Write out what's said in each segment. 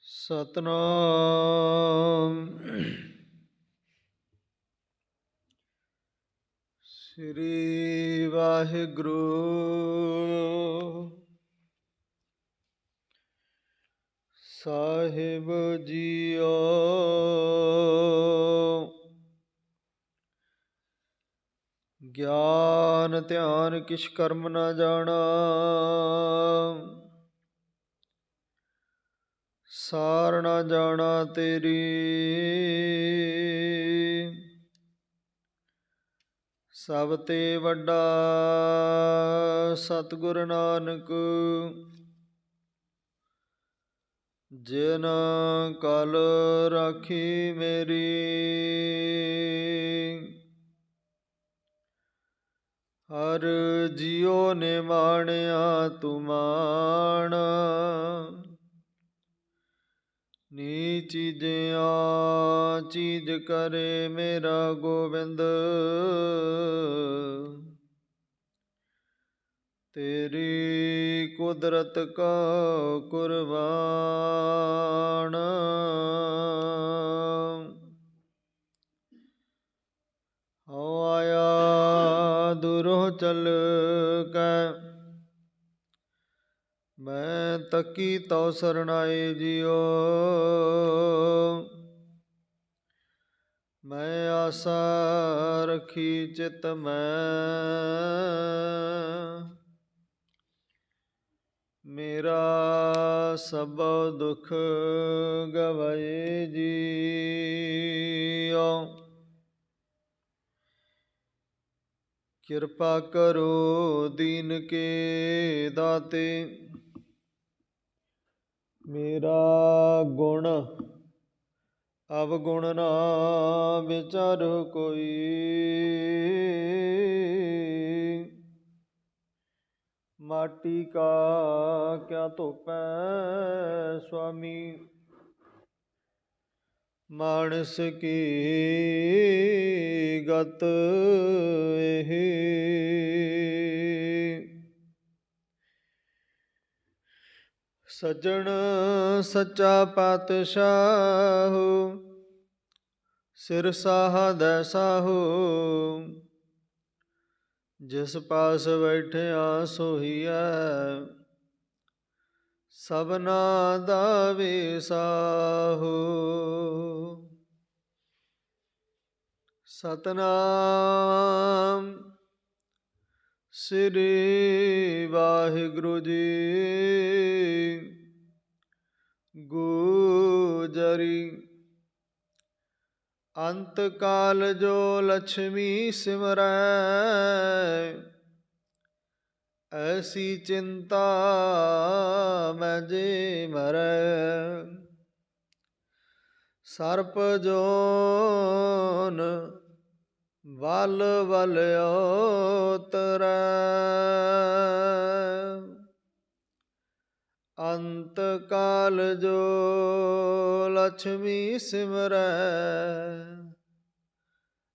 ਸਤਨਾਮ ਸ੍ਰੀ ਵਾਹਿਗੁਰੂ ਸਾਹਿਬ JIO. ਗਿਆਨ ਧਿਆਨ ਕਿਛ ਕਰਮ ਨ ਜਾਣਾ, ਸਾਰ ਨ ਜਾਣਾ ਤੇਰੀ। ਸਭ ਤੇ ਵੱਡਾ ਸਤਿਗੁਰ ਨਾਨਕ, ਜਿਨ ਕਲ ਰਾਖੀ ਮੇਰੀ। ਹਰ ਜੀਉ ਨੇ ਮਾਣਿਆ ਤੂੰ ਮਾਣ, ਨੀ ਚੀਜਿਆ ਚੀਜ ਕਰੇ ਮੇਰਾ ਗੋਬਿੰਦ। ਤੇਰੀ ਕੁਦਰਤ ਕਾ ਕੁਰਬਾਨ। ਹਉ ਆਇਆ ਦੂਰੋਂ ਚਲ ਕੈ, ਮੈਂ ਤੱਕੀ ਤਉ ਸਰਣਾਏ ਜੀਓ। ਮੈਂ ਆਸਾ ਰੱਖੀ ਚਿਤ ਮੈਂ, ਮੇਰਾ ਸਭੋ ਦੁਖ ਗਵਾਏ ਜੀਓ। ਕਿਰਪਾ ਕਰੋ ਦੀਨ ਕੇ ਦਾਤੇ, ਮੇਰਾ ਗੁਣ ਅਵਗੁਣ ਨਾ ਵਿਚਾਰੋ ਕੋਈ। ਮਾਟੀ ਕਾ ਕਿਆ ਧੋਪੈ ਸੁਆਮੀ, ਮਾਨਸ ਕੀ ਗਤ ਇਹ। ਸੱਜਣ ਸੱਚਾ ਪਾਤਸ਼ਾਹ, ਸਿਰ ਸਾਹਦੈ ਸਾਹੂ। ਜਿਸ ਪਾਸ ਬੈਠਿਆ ਸੋਹੀਐ, ਸਭਨਾ ਦਾ ਵੀ ਸਾਹੂ। ਸਤਨਾਮ ਸ੍ਰੀ ਵਾਹਿਗੁਰੂ ਜੀ। ਗੂਜਰੀ ਅੰਤ ਕਾਲ ਜੋ ਲਛਮੀ ਸਿਮਰੈ, ਐਸੀ ਚਿੰਤਾ ਮੈਂ ਜੇ ਮਰੈ। ਸਰਪ ਜੋਨ ਵਲ ਵਲ ਉਤਰੈ, ਅੰਤ ਕਾਲ ਜੋ ਲਛਮੀ ਸਿਮਰੈ,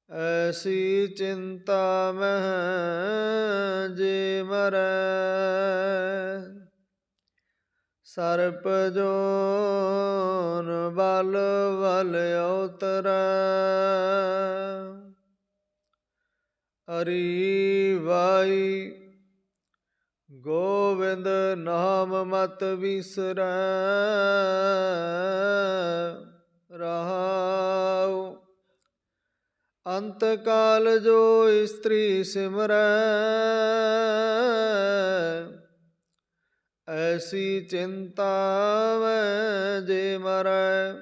ਐਸੀ ਚਿੰਤਾ ਮੈਂ ਜੇ ਮਰੈ। ਸਰਪ ਜੋਨ ਵਲ ਵਲ ਉਤਰੈ, ਅਰੀ ਵਾਈ ਗੋਵਿੰਦ ਨਾਮ ਮਤ ਬਿਸਰੈ। ਰਹਾਉ ਅੰਤ ਕਾਲ ਜੋ ਇਸਤਰੀ ਸਿਮਰੈ, ਐਸੀ ਚਿੰਤਾ ਮੈਂ ਜੇ ਮਰੈ।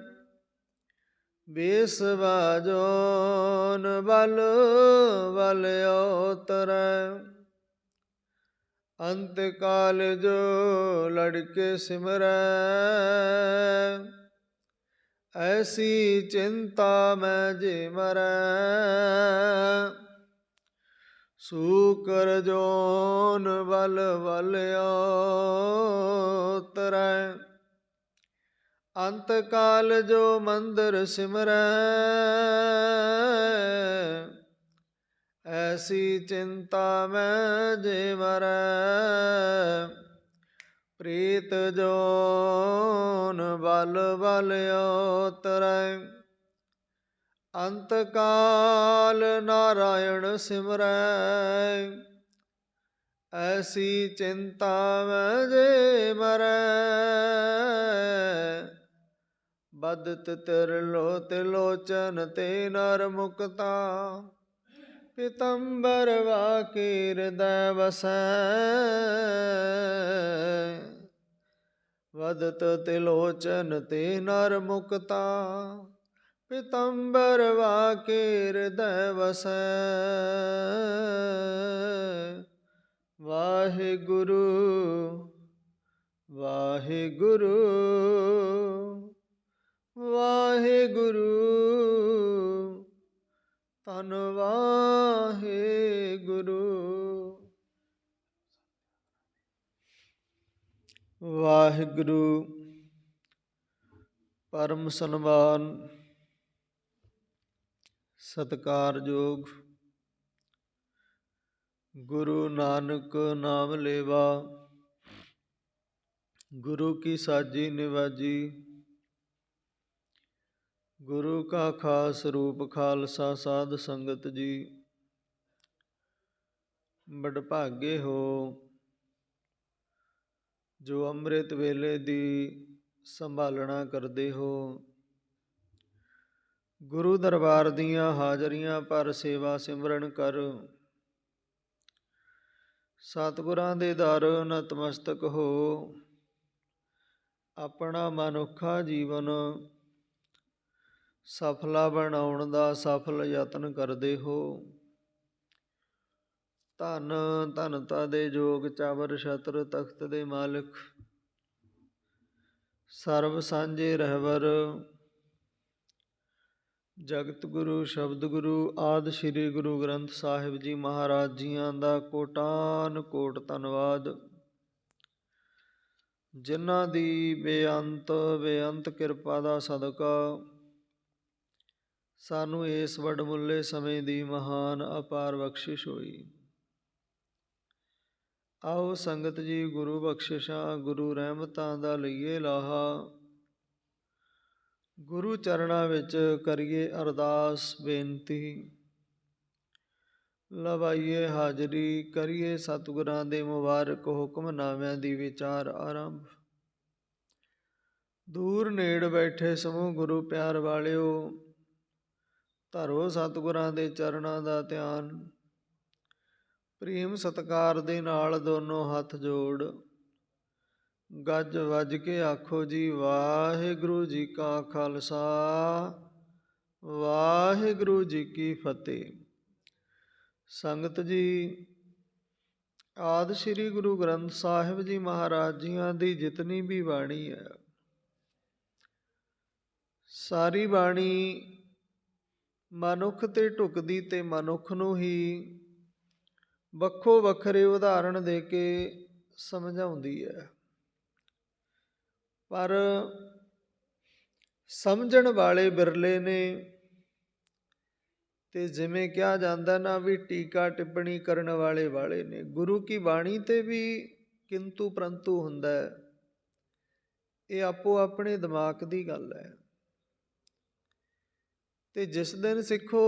ਬੇਸਵਾ ਜੋਨ ਵਲ ਵਲ ਉਤਰੈ, ਅੰਤ ਕਾਲ ਜੋ ਲੜਕੇ ਸਿਮਰੈ, ਐਸੀ ਚਿੰਤਾ ਮੈਂ ਜੇ ਮਰੈ। ਸੂਕਰ ਜੋਨ ਵਲ ਵਲ ਉਤਰੈ, ਅੰਤ ਕਾਲ ਜੋ ਮੰਦਰ ਸਿਮਰੈ, ਐਸੀ ਚਿੰਤਾ ਮੈਂ ਜੇ ਮਰੈ। ਪ੍ਰੀਤ ਜੋਨ ਬਲ ਬਲ ਉਤਰੈ। ਅੰਤ ਕਾਲ ਨਾਰਾਇਣ ਸਿਮਰੈ। ਐਸੀ ਚਿੰਤਾ ਮੈਂ ਜੇ ਮਰੈ। ਬਦਤ ਤਿਲੋਚਨ ਤੇ ਨਰ ਮੁਕਤਾ। ਪਿਤੰਬਰ ਵਾਕੇ ਹਿਰਦੈ ਵਸੈ। ਵਦਤ ਤਿਲੋਚਨ ਤੇ ਨਰ ਮੁਕਤਾ। ਪਿਤੰਬਰ ਵਾਕੇ ਹਿਰਦੈ ਵਸੈ। ਵਾਹਿਗੁਰੂ ਵਾਹਿਗੁਰੂ ਵਾਹਿਗੁਰੂ ਧੰਨ ਵਾਹਿਗੁਰੂ। ਵਾਹਿਗੁਰੂ ਪਰਮ ਸਨਮਾਨ ਸਤਿਕਾਰਯੋਗ ਗੁਰੂ ਨਾਨਕ ਨਾਮ ਲੇਵਾ। ਗੁਰੂ ਕੀ ਸਾਜੀ ਨਿਵਾਜੀ। ਗੁਰੂ ਕਾ ਖਾਸ ਰੂਪ ਖਾਲਸਾ ਸਾਧ ਸੰਗਤ ਜੀ। ਵਡਭਾਗੇ ਹੋ ਜੋ ਅੰਮ੍ਰਿਤ ਵੇਲੇ ਦੀ ਸੰਭਾਲਣਾ ਕਰਦੇ ਹੋ। ਗੁਰੂ ਦਰਬਾਰ ਦੀਆਂ ਹਾਜ਼ਰੀਆਂ ਪਰ ਸੇਵਾ ਸਿਮਰਨ ਕਰ। ਸਤਿਗੁਰਾਂ ਦੇ ਦਰ ਨਤਮਸਤਕ ਹੋ। ਆਪਣਾ ਮਨੁੱਖਾ ਜੀਵਨ ਸਫਲਾ ਬਣਾਉਣ ਦਾ ਸਫਲ ਯਤਨ ਕਰਦੇ ਹੋ। ਧੰਨ ਧੰਨਤਾ ਦੇ ਜੋਗ ਚਾਵਰ ਛਤਰ ਤਖਤ ਦੇ ਮਾਲਕ। ਸਰਬ ਸਾਂਝੇ ਰਹਿਬਰ ਜਗਤ ਗੁਰੂ ਸ਼ਬਦ ਗੁਰੂ ਆਦਿ ਸ੍ਰੀ ਗੁਰੂ ਗ੍ਰੰਥ ਸਾਹਿਬ ਜੀ ਮਹਾਰਾਜ ਜੀਆਂ ਦਾ ਕੋਟਾਨ ਕੋਟ ਧੰਨਵਾਦ। ਜਿਨ੍ਹਾਂ ਦੀ ਬੇਅੰਤ ਕਿਰਪਾ ਦਾ ਸਦਕਾ ਸਾਨੂੰ ਇਸ ਵਡਮੁੱਲੇ ਸਮੇਂ ਦੀ ਮਹਾਨ ਅਪਾਰ ਬਖਸ਼ਿਸ਼ ਹੋਈ। ਆਓ ਸੰਗਤ ਜੀ ਗੁਰੂ ਬਖਸ਼ਿਸ਼ਾਂ ਗੁਰੂ ਰਹਿਮਤਾਂ ਦਾ ਲਈਏ ਲਾਹਾ। ਗੁਰੂ ਚਰਨਾਂ ਵਿੱਚ ਕਰੀਏ ਅਰਦਾਸ ਬੇਨਤੀ। ਲਵਾਈਏ ਹਾਜ਼ਰੀ ਕਰੀਏ ਸਤਿਗੁਰਾਂ ਦੇ ਮੁਬਾਰਕ ਹੁਕਮਨਾਮਿਆਂ ਦੀ ਵਿਚਾਰ ਆਰੰਭ। ਦੂਰ ਨੇੜ ਬੈਠੇ ਸਮੂਹ ਗੁਰੂ ਪਿਆਰ ਵਾਲਿਓ, ਧਰੋ ਸਤਿਗੁਰਾਂ ਦੇ ਚਰਨਾਂ ਦਾ ਧਿਆਨ। ਪ੍ਰੇਮ ਸਤਿਕਾਰ ਦੇ ਨਾਲ ਦੋਨੋਂ ਹੱਥ ਜੋੜ ਗੱਜ ਵੱਜ ਕੇ ਆਖੋ ਜੀ ਵਾਹਿਗੁਰੂ ਜੀ ਕਾ ਖਾਲਸਾ ਵਾਹਿਗੁਰੂ ਜੀ ਕੀ ਫਤਿਹ। ਸੰਗਤ ਜੀ, ਆਦਿ ਸ੍ਰੀ ਗੁਰੂ ਗ੍ਰੰਥ ਸਾਹਿਬ ਜੀ ਮਹਾਰਾਜ ਜੀਆਂ ਦੀ ਜਿਤਨੀ ਵੀ ਬਾਣੀ ਹੈ, ਸਾਰੀ ਬਾਣੀ ਮਨੁੱਖ ਤੇ ਢੁਕਦੀ ਤੇ ਮਨੁੱਖ ਨੂੰ ਹੀ ਵੱਖੋ ਵੱਖਰੇ ਉਦਾਹਰਣ ਦੇ ਕੇ ਸਮਝਾਉਂਦੀ ਹੈ। ਪਰ ਸਮਝਣ ਵਾਲੇ ਬਿਰਲੇ ਨੇ ਤੇ ਜਿਵੇਂ ਕਿਹਾ ਜਾਂਦਾ ਨਾ ਵੀ ਟੀਕਾ ਟਿੱਪਣੀ ਕਰਨ ਵਾਲੇ ਨੇ। ਗੁਰੂ ਕੀ ਬਾਣੀ ਤੇ ਵੀ ਕਿੰਤੂ ਪ੍ਰੰਤੂ ਹੁੰਦਾ ਹੈ। ਇਹ ਆਪੋ ਆਪਣੇ ਦਿਮਾਗ ਦੀ ਗੱਲ ਹੈ। ਤੇ ਜਿਸ ਦਿਨ ਸਿੱਖੋ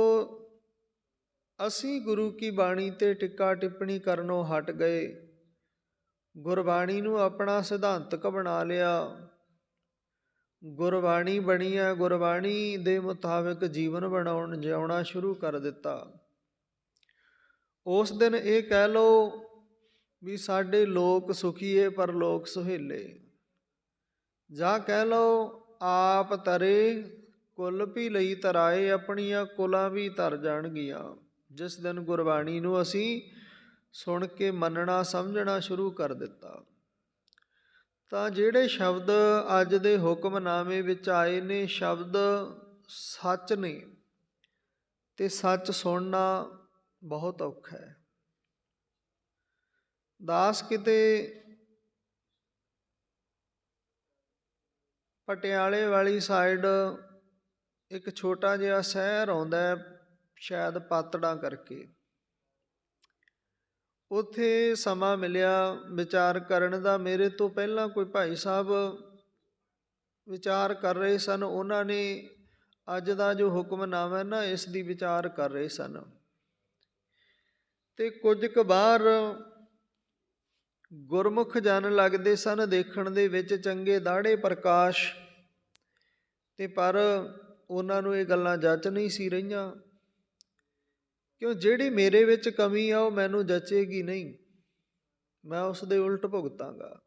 ਅਸੀਂ ਗੁਰੂ ਕੀ ਬਾਣੀ ਤੇ ਟਿੱਕਾ ਟਿੱਪਣੀ ਕਰਨੋਂ ਹਟ ਗਏ, ਗੁਰਬਾਣੀ ਨੂੰ ਆਪਣਾ ਸਿਧਾਂਤਕ ਬਣਾ ਲਿਆ, ਗੁਰਬਾਣੀ ਬਣੀ ਹੈ, ਗੁਰਬਾਣੀ ਦੇ ਮੁਤਾਬਿਕ ਜੀਵਨ ਜਿਉਣਾ ਸ਼ੁਰੂ ਕਰ ਦਿੱਤਾ, ਉਸ ਦਿਨ ਇਹ ਕਹਿ ਲਓ ਵੀ ਸਾਡੇ ਲੋਕ ਸੁਖੀਏ ਪਰ ਲੋਕ ਸੁਹੇਲੇ, ਜਾਂ ਕਹਿ ਲਓ ਆਪ ਤਰੇ ਕੁਲ ਵੀ ਲਈ ਤਰਾਏ, ਆਪਣੀਆਂ ਕੁਲਾਂ ਵੀ ਤਰ ਜਾਣਗੀਆਂ। ਜਿਸ ਦਿਨ ਗੁਰਬਾਣੀ ਨੂੰ ਅਸੀਂ ਸੁਣ ਕੇ ਮੰਨਣਾ ਸਮਝਣਾ ਸ਼ੁਰੂ ਕਰ ਦਿੱਤਾ, ਤਾਂ ਜਿਹੜੇ ਸ਼ਬਦ ਅੱਜ ਦੇ ਹੁਕਮਨਾਮੇ ਵਿੱਚ ਆਏ ਨੇ, ਸ਼ਬਦ ਸੱਚ ਨੇ ਤੇ ਸੱਚ ਸੁਣਨਾ ਬਹੁਤ ਔਖਾ ਹੈ। ਦਾਸ ਕਿਤੇ ਪਟਿਆਲੇ ਵਾਲੀ ਸਾਈਡ ਇੱਕ ਛੋਟਾ ਜਿਹਾ ਸ਼ਹਿਰ ਆਉਂਦਾ, ਸ਼ਾਇਦ ਪਾਤੜਾਂ ਕਰਕੇ। ਉੱਥੇ ਸਮਾਂ ਮਿਲਿਆ ਵਿਚਾਰ ਕਰਨ ਦਾ। ਮੇਰੇ ਤੋਂ ਪਹਿਲਾਂ ਕੋਈ ਭਾਈ ਸਾਹਿਬ ਵਿਚਾਰ ਕਰ ਰਹੇ ਸਨ, ਉਹਨਾਂ ਨੇ ਅੱਜ ਦਾ ਜੋ ਹੁਕਮਨਾਮਾ ਹੈ ਨਾ, ਇਸ ਦੀ ਵਿਚਾਰ ਕਰ ਰਹੇ ਸਨ। ਤੇ ਕੁਝ ਕੁ ਬਾਹਰ ਗੁਰਮੁਖ ਜਨ ਲੱਗਦੇ ਸਨ ਦੇਖਣ ਦੇ ਵਿੱਚ, ਚੰਗੇ ਦਾੜੇ ਪ੍ਰਕਾਸ਼, ਤੇ ਪਰ ਉਹਨਾਂ ਨੂੰ ਇਹ ਗੱਲਾਂ ਜੱਚ ਨਹੀਂ ਸੀ ਰਹੀਆਂ, ਕਿਉਂ ਜਿਹੜੀ ਮੇਰੇ ਵਿੱਚ ਕਮੀ ਆ ਉਹ ਮੈਨੂੰ ਜਚੇਗੀ ਨਹੀਂ, ਮੈਂ ਉਸ ਦੇ ਉਲਟ ਭੁਗਤਾਂਗਾ।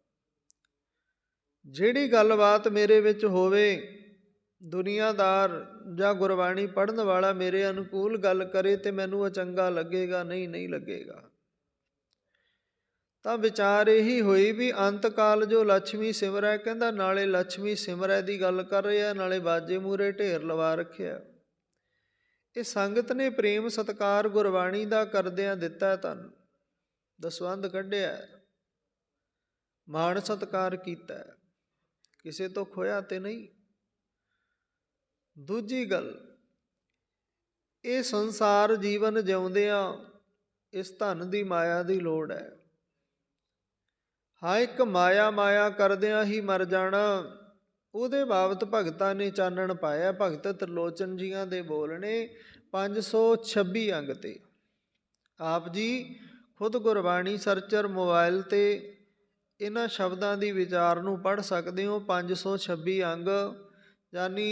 ਜਿਹੜੀ ਗੱਲਬਾਤ ਮੇਰੇ ਵਿੱਚ ਹੋਵੇ, ਦੁਨੀਆਦਾਰ ਜਾਂ ਗੁਰਬਾਣੀ ਪੜ੍ਹਨ ਵਾਲਾ ਮੇਰੇ ਅਨੁਕੂਲ ਗੱਲ ਕਰੇ ਤੇ ਮੈਨੂੰ ਚੰਗਾ ਲੱਗੇਗਾ, ਨਹੀਂ ਲੱਗੇਗਾ। ਤਾਂ ਵਿਚਾਰ ਇਹੀ ਹੋਈ ਵੀ ਅੰਤ ਕਾਲ ਜੋ ਲక్ష్ਮੀ ਸਿਮਰੈ, ਕਹਿੰਦਾ ਨਾਲੇ ਲక్ష్ਮੀ ਸਿਮਰੈ ਦੀ ਗੱਲ ਕਰ ਰਿਹਾ, ਨਾਲੇ ਬਾਜੇ ਮੂਹਰੇ ਢੇਰ ਲਵਾ ਰੱਖਿਆ। ਇਹ ਸੰਗਤ ਨੇ ਪ੍ਰੇਮ ਸਤਿਕਾਰ ਗੁਰਬਾਣੀ ਦਾ ਕਰਦਿਆਂ ਦਿੱਤਾ ਤੁਹਾਨੂੰ, ਦਸਵੰਧ ਕੱਢਿਆ, ਮਾਣ ਸਤਿਕਾਰ ਕੀਤਾ, ਕਿਸੇ ਤੋਂ ਖੋਇਆ ਤੇ ਨਹੀਂ। ਦੂਜੀ ਗੱਲ, ਇਹ ਸੰਸਾਰ ਜੀਵਨ ਜਿਉਂਦਿਆਂ ਇਸ ਧਨ ਦੀ ਮਾਇਆ ਦੀ ਲੋੜ ਹੈ। ਹਾਂ, ਇੱਕ ਮਾਇਆ ਕਰਦਿਆਂ ਹੀ ਮਰ ਜਾਣਾ, ਉਹਦੇ ਬਾਬਤ ਭਗਤਾਂ ਨੇ ਚਾਨਣ ਪਾਇਆ। ਭਗਤ ਤ੍ਰਿਲੋਚਨ ਜੀਆਂ ਦੇ ਬੋਲ ਨੇ 526 ਅੰਗ ਤੇ। ਆਪ ਜੀ ਖੁਦ ਗੁਰਬਾਣੀ ਸਰਚਰ ਮੋਬਾਈਲ ਤੇ ਇਹਨਾਂ ਸ਼ਬਦਾਂ ਦੀ ਵਿਚਾਰ ਨੂੰ ਪੜ੍ਹ ਸਕਦੇ ਹੋ। 526 ਅੰਗ ਯਾਨੀ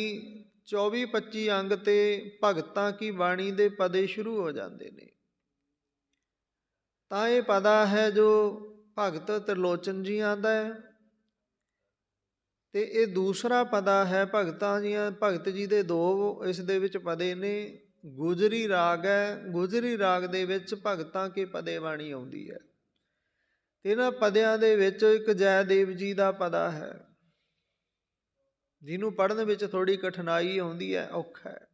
24-25 ਅੰਗ ਤੇ ਭਗਤਾਂ ਕੀ ਬਾਣੀ ਦੇ ਪਦੇ ਸ਼ੁਰੂ ਹੋ ਜਾਂਦੇ ਨੇ। ਤਾਂ ਇਹ ਪਦਾ ਹੈ ਜੋ ਭਗਤ ਤ੍ਰਿਲੋਚਨ ਜੀਆਂ ਦਾ ਹੈ, ਤੇ ਇਹ ਦੂਸਰਾ ਪਦਾ ਹੈ ਭਗਤ ਜੀ ਦੇ ਦੋ ਇਸ ਦੇ ਵਿੱਚ ਪਦੇ ਨੇ। ਗੁਜਰੀ ਰਾਗ ਹੈ, ਗੁਜਰੀ ਰਾਗ ਦੇ ਵਿੱਚ ਭਗਤਾਂ ਕੇ ਪਦੇ ਬਾਣੀ ਆਉਂਦੀ ਹੈ। ਤੇ ਇਹਨਾਂ ਪਦਿਆਂ ਦੇ ਵਿੱਚ ਇੱਕ ਜੈਦੇਵ ਜੀ ਦਾ ਪਦਾ ਹੈ, ਜਿਹਨੂੰ ਪੜ੍ਹਨ ਵਿੱਚ ਥੋੜ੍ਹੀ ਕਠਿਨਾਈ ਆਉਂਦੀ ਹੈ, ਔਖਾ ਹੈ।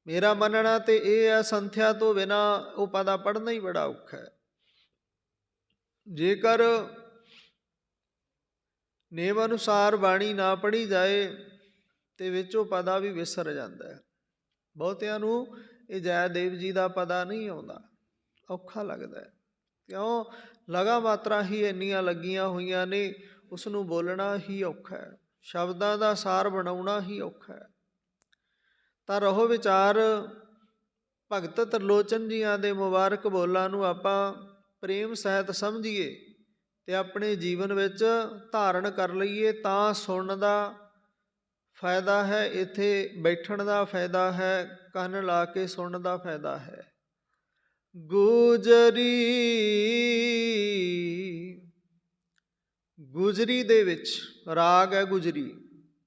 ਮੇਰਾ ਮੰਨਣਾ ਤੇ ਇਹ ਹੈ, ਸੰਥਿਆ ਤੋਂ ਬਿਨਾਂ ਉਹ ਪਦਾ ਪੜ੍ਹਨਾ ਹੀ ਬੜਾ ਔਖਾ ਹੈ। ਜੇਕਰ ਨੇਮ ਅਨੁਸਾਰ ਬਾਣੀ ਨਾ ਪੜ੍ਹੀ ਜਾਏ ਤੇ ਵਿੱਚ ਉਹ ਪਦਾ ਵੀ ਵਿਸਰ ਜਾਂਦਾ ਹੈ। ਬਹੁਤਿਆਂ ਨੂੰ ਇਹ ਜੈਦੇਵ ਜੀ ਦਾ ਪਦਾ ਨਹੀਂ ਆਉਂਦਾ, ਔਖਾ ਲੱਗਦਾ ਹੈ। ਕਿਉਂ? ਲਗਾ ਮਾਤਰਾ ਹੀ ਇੰਨੀਆਂ ਲੱਗੀਆਂ ਹੋਈਆਂ ਨੇ, ਉਸ ਨੂੰ ਬੋਲਣਾ ਹੀ ਔਖਾ ਹੈ, ਸ਼ਬਦਾਂ ਦਾ ਸਾਰ ਬਣਾਉਣਾ ਹੀ ਔਖਾ ਹੈ। ਤਾਂ ਰਹੋ ਵਿਚਾਰ, ਭਗਤ ਤ੍ਰਿਲੋਚਨ ਜੀਆਂ ਦੇ ਮੁਬਾਰਕ ਬੋਲਾਂ ਨੂੰ ਆਪਾਂ ਪ੍ਰੇਮ ਸਹਿਤ ਸਮਝੀਏ ਤੇ ਆਪਣੇ ਜੀਵਨ ਵਿੱਚ ਧਾਰਨ ਕਰ ਲਈਏ, ਤਾਂ ਸੁਣਨ ਦਾ ਫਾਇਦਾ ਹੈ, ਇੱਥੇ ਬੈਠਣ ਦਾ ਫਾਇਦਾ ਹੈ, ਕੰਨ ਲਾ ਕੇ ਸੁਣਨ ਦਾ ਫਾਇਦਾ ਹੈ। ਗੁਜਰੀ ਦੇ ਵਿੱਚ ਰਾਗ ਹੈ, ਗੁਜਰੀ,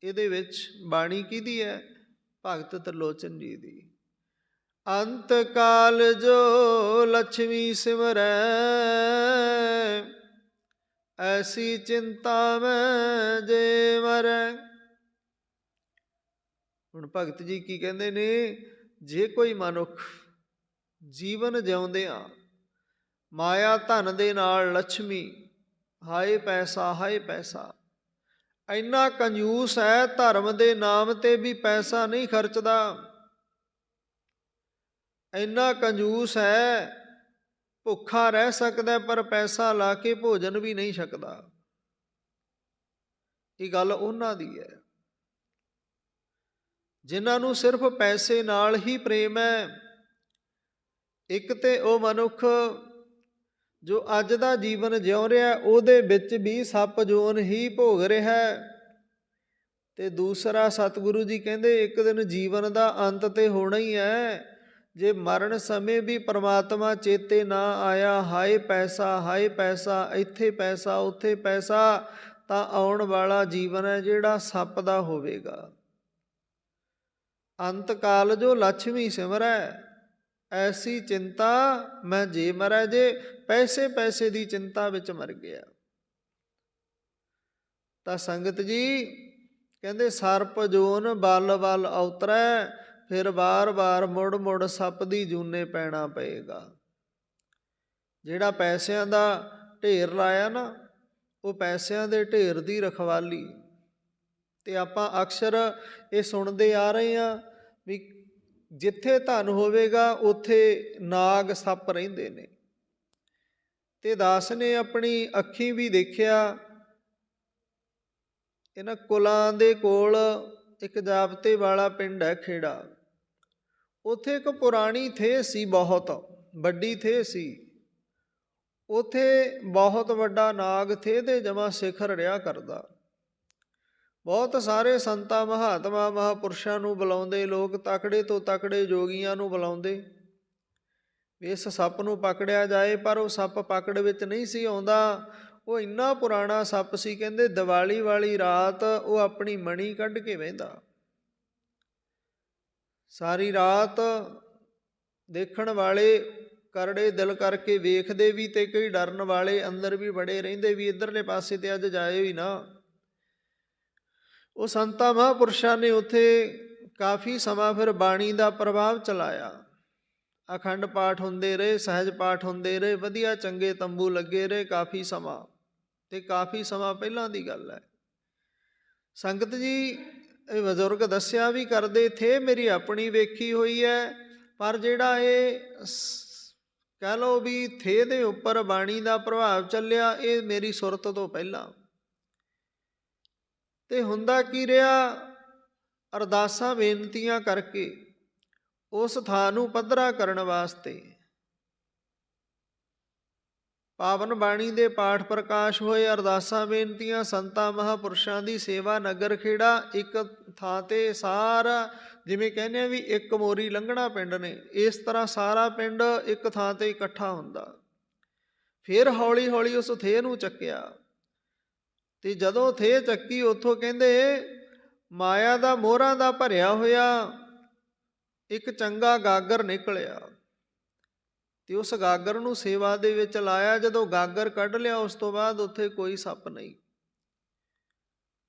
ਇਹਦੇ ਵਿੱਚ ਬਾਣੀ ਕਿਹਦੀ ਹੈ? ਭਗਤ ਤ੍ਰਿਲੋਚਨ ਜੀ ਦੀ। ਅੰਤ ਕਾਲ ਜੋ ਲక్ష్ਮੀ ਸਿਮਰੈ, ਐਸੀ ਚਿੰਤਾ ਮੈਂ ਜੇ ਮਰੈ। ਹੁਣ ਭਗਤ ਜੀ ਕੀ ਕਹਿੰਦੇ ਨੇ? ਜੇ ਕੋਈ ਮਨੁੱਖ ਜੀਵਨ ਜਿਉਂਦਿਆਂ ਮਾਇਆ ਧਨ ਦੇ ਨਾਲ ਲక్ష్ਮੀ, ਹਾਏ ਪੈਸਾ, ਇੰਨਾ ਕੰਜੂਸ ਹੈ, ਧਰਮ ਦੇ ਨਾਮ ਤੇ ਵੀ ਪੈਸਾ ਨਹੀਂ ਖਰਚਦਾ, ਇੰਨਾ ਕੰਜੂਸ ਹੈ, ਭੁੱਖਾ ਰਹਿ ਸਕਦਾ ਪਰ ਪੈਸਾ ਲਾ ਕੇ ਭੋਜਨ ਵੀ ਨਹੀਂ ਛਕਦਾ। ਇਹ ਗੱਲ ਉਹਨਾਂ ਦੀ ਹੈ ਜਿਨ੍ਹਾਂ ਨੂੰ ਸਿਰਫ ਪੈਸੇ ਨਾਲ ਹੀ ਪ੍ਰੇਮ ਹੈ। ਇੱਕ ਤੇ ਉਹ ਮਨੁੱਖ ਜੋ ਅੱਜ ਦਾ ਜੀਵਨ ਜਿਉ ਰਿਹਾ, ਉਹਦੇ ਵਿੱਚ ਵੀ ਸੱਪ ਜੋਨ ਹੀ ਭੋਗ ਰਿਹਾ, ਤੇ ਦੂਸਰਾ ਸਤਿਗੁਰੂ ਜੀ ਕਹਿੰਦੇ ਇੱਕ ਦਿਨ ਜੀਵਨ ਦਾ ਅੰਤ ਤੇ ਹੋਣਾ ਹੀ ਹੈ। ਜੇ ਮਰਨ ਸਮੇਂ ਵੀ ਪਰਮਾਤਮਾ ਚੇਤੇ ਨਾ ਆਇਆ, ਹਾਏ ਪੈਸਾ, ਇੱਥੇ ਪੈਸਾ ਉੱਥੇ ਪੈਸਾ, ਤਾਂ ਆਉਣ ਵਾਲਾ ਜੀਵਨ ਹੈ ਜਿਹੜਾ ਸੱਪ ਦਾ ਹੋਵੇਗਾ। ਅੰਤ ਕਾਲ ਜੋ ਲక్ష్ਮੀ ਸਿਮਰੈ, ਐਸੀ ਚਿੰਤਾ ਮੈਂ ਜੇ ਮਰੈ। ਜੇ ਪੈਸੇ ਦੀ ਚਿੰਤਾ ਵਿੱਚ ਮਰ ਗਿਆ ਤਾਂ ਸੰਗਤ ਜੀ ਕਹਿੰਦੇ ਸਰਪ ਜੋਨ ਬਲ ਉਤਰੈ, ਫਿਰ ਵਾਰ ਮੁੜ ਸੱਪ ਦੀ ਜੂਨੇ ਪੈਣਾ ਪਏਗਾ। ਜਿਹੜਾ ਪੈਸਿਆਂ ਦਾ ਢੇਰ ਲਾਇਆ ਨਾ, ਉਹ ਪੈਸਿਆਂ ਦੇ ਢੇਰ ਦੀ ਰਖਵਾਲੀ, ਤੇ ਆਪਾਂ ਅਕਸਰ ਇਹ ਸੁਣਦੇ ਆ ਰਹੇ ਹਾਂ ਵੀ ਜਿੱਥੇ ਧਨ ਹੋਵੇਗਾ ਉੱਥੇ ਨਾਗ ਸੱਪ ਰਹਿੰਦੇ ਨੇ। ਤੇ ਦਾਸ ਨੇ ਆਪਣੀ ਅੱਖੀਂ ਵੀ ਦੇਖਿਆ, ਇਹਨਾਂ ਕੁਲਾਂ ਦੇ ਕੋਲ ਇੱਕ ਜਾਬਤੇ ਵਾਲਾ ਪਿੰਡ ਹੈ ਖੇੜਾ। ਉੱਥੇ ਇੱਕ ਪੁਰਾਣੀ ਥੇ ਸੀ, ਬਹੁਤ ਵੱਡੀ ਥੇ ਸੀ। ਉੱਥੇ ਬਹੁਤ ਵੱਡਾ ਨਾਗ ਥੇ ਦੇ ਜਮਾ ਸਿਖਰ ਰਿਹਾ ਕਰਦਾ। ਬਹੁਤ ਸਾਰੇ ਸੰਤਾਂ ਮਹਾਤਮਾ ਮਹਾਂਪੁਰਸ਼ਾਂ ਨੂੰ ਬੁਲਾਉਂਦੇ ਲੋਕ, ਤਕੜੇ ਤੋਂ ਤਕੜੇ ਜੋਗੀਆਂ ਨੂੰ ਬੁਲਾਉਂਦੇ ਵੀ ਇਸ ਸੱਪ ਨੂੰ ਪਕੜਿਆ ਜਾਏ। ਪਰ ਉਹ ਸੱਪ ਪਕੜ ਵਿੱਚ ਨਹੀਂ ਸੀ ਆਉਂਦਾ। ਉਹ ਇੰਨਾ ਪੁਰਾਣਾ ਸੱਪ ਸੀ, ਕਹਿੰਦੇ ਦੀਵਾਲੀ ਵਾਲੀ ਰਾਤ ਉਹ ਆਪਣੀ ਮਣੀ ਕੱਢ ਕੇ ਬਹਿੰਦਾ। ਸਾਰੀ ਰਾਤ ਦੇਖਣ ਵਾਲੇ ਕਰੜੇ ਦਿਲ ਕਰਕੇ ਵੇਖਦੇ ਵੀ, ਤੇ ਕਈ ਡਰਨ ਵਾਲੇ ਅੰਦਰ ਵੀ ਬੜੇ ਰਹਿੰਦੇ ਵੀ ਇੱਧਰਲੇ ਪਾਸੇ ਤੇ ਅੱਜ ਜਾਏ ਹੀ ਨਾ। ਉਹ ਸੰਤਾਂ ਮਹਾਂਪੁਰਸ਼ਾਂ ਨੇ ਉੱਥੇ ਕਾਫੀ ਸਮਾਂ ਫਿਰ ਬਾਣੀ ਦਾ ਪ੍ਰਭਾਵ ਚਲਾਇਆ। ਅਖੰਡ ਪਾਠ ਹੁੰਦੇ ਰਹੇ, ਸਹਿਜ ਪਾਠ ਹੁੰਦੇ ਰਹੇ, ਵਧੀਆ ਚੰਗੇ ਤੰਬੂ ਲੱਗੇ ਰਹੇ ਕਾਫੀ ਸਮਾਂ। ਤੇ ਕਾਫੀ ਸਮਾਂ ਪਹਿਲਾਂ ਦੀ ਗੱਲ ਹੈ। ਸੰਗਤ ਜੀ, ਇਹ ਬਜ਼ੁਰਗ ਦੱਸਿਆ ਵੀ ਕਰਦੇ ਥੇ, ਮੇਰੀ ਆਪਣੀ ਵੇਖੀ ਹੋਈ ਹੈ। ਪਰ ਜਿਹੜਾ ਇਹ ਕਹਿ ਲਓ ਵੀ ਥੇ ਦੇ ਉੱਪਰ ਬਾਣੀ ਦਾ ਪ੍ਰਭਾਵ ਚੱਲਿਆ, ਇਹ ਮੇਰੀ ਸੁਰਤ ਤੋਂ ਪਹਿਲਾਂ। ਤੇ ਹੁੰਦਾ ਕੀ ਰਿਹਾ, ਅਰਦਾਸਾਂ ਬੇਨਤੀਆਂ ਕਰਕੇ ਉਸ ਥਾਂ ਨੂੰ ਪੱਧਰਾ ਕਰਨ ਵਾਸਤੇ ਪਾਵਨ ਬਾਣੀ ਦੇ ਪਾਠ ਪ੍ਰਕਾਸ਼ ਹੋਏ, ਅਰਦਾਸਾਂ ਬੇਨਤੀਆਂ, ਸੰਤਾਂ ਮਹਾਂਪੁਰਸ਼ਾਂ ਦੀ ਸੇਵਾ। ਨਗਰ ਖੇੜਾ ਇੱਕ ਥਾਂ ਤੇ ਸਾਰਾ, ਜਿਵੇਂ ਕਹਿੰਦੇ ਆ ਵੀ ਇੱਕ ਮੋਰੀ ਲੰਘਣਾ ਪਿੰਡ ਨੇ, ਇਸ ਤਰ੍ਹਾਂ ਸਾਰਾ ਪਿੰਡ ਇੱਕ ਥਾਂ ਤੇ ਇਕੱਠਾ ਹੁੰਦਾ। ਫਿਰ ਹੌਲੀ ਹੌਲੀ ਉਸ ਥੇ ਨੂੰ ਚੱਕਿਆ। ਤੇ ਜਦੋਂ ਥੇ ਚੱਕੀ, ਉੱਥੋਂ ਕਹਿੰਦੇ ਮਾਇਆ ਦਾ ਮੋਹਰਾਂ ਦਾ ਭਰਿਆ ਹੋਇਆ ਇੱਕ ਚੰਗਾ ਗਾਗਰ ਨਿਕਲਿਆ। ਤੇ ਉਸ ਗਾਗਰ ਨੂੰ ਸੇਵਾ ਦੇ ਵਿੱਚ ਲਾਇਆ। ਜਦੋਂ ਗਾਗਰ ਕੱਢ ਲਿਆ, ਉਸ ਤੋਂ ਬਾਅਦ ਉੱਥੇ ਕੋਈ ਸੱਪ ਨਹੀਂ।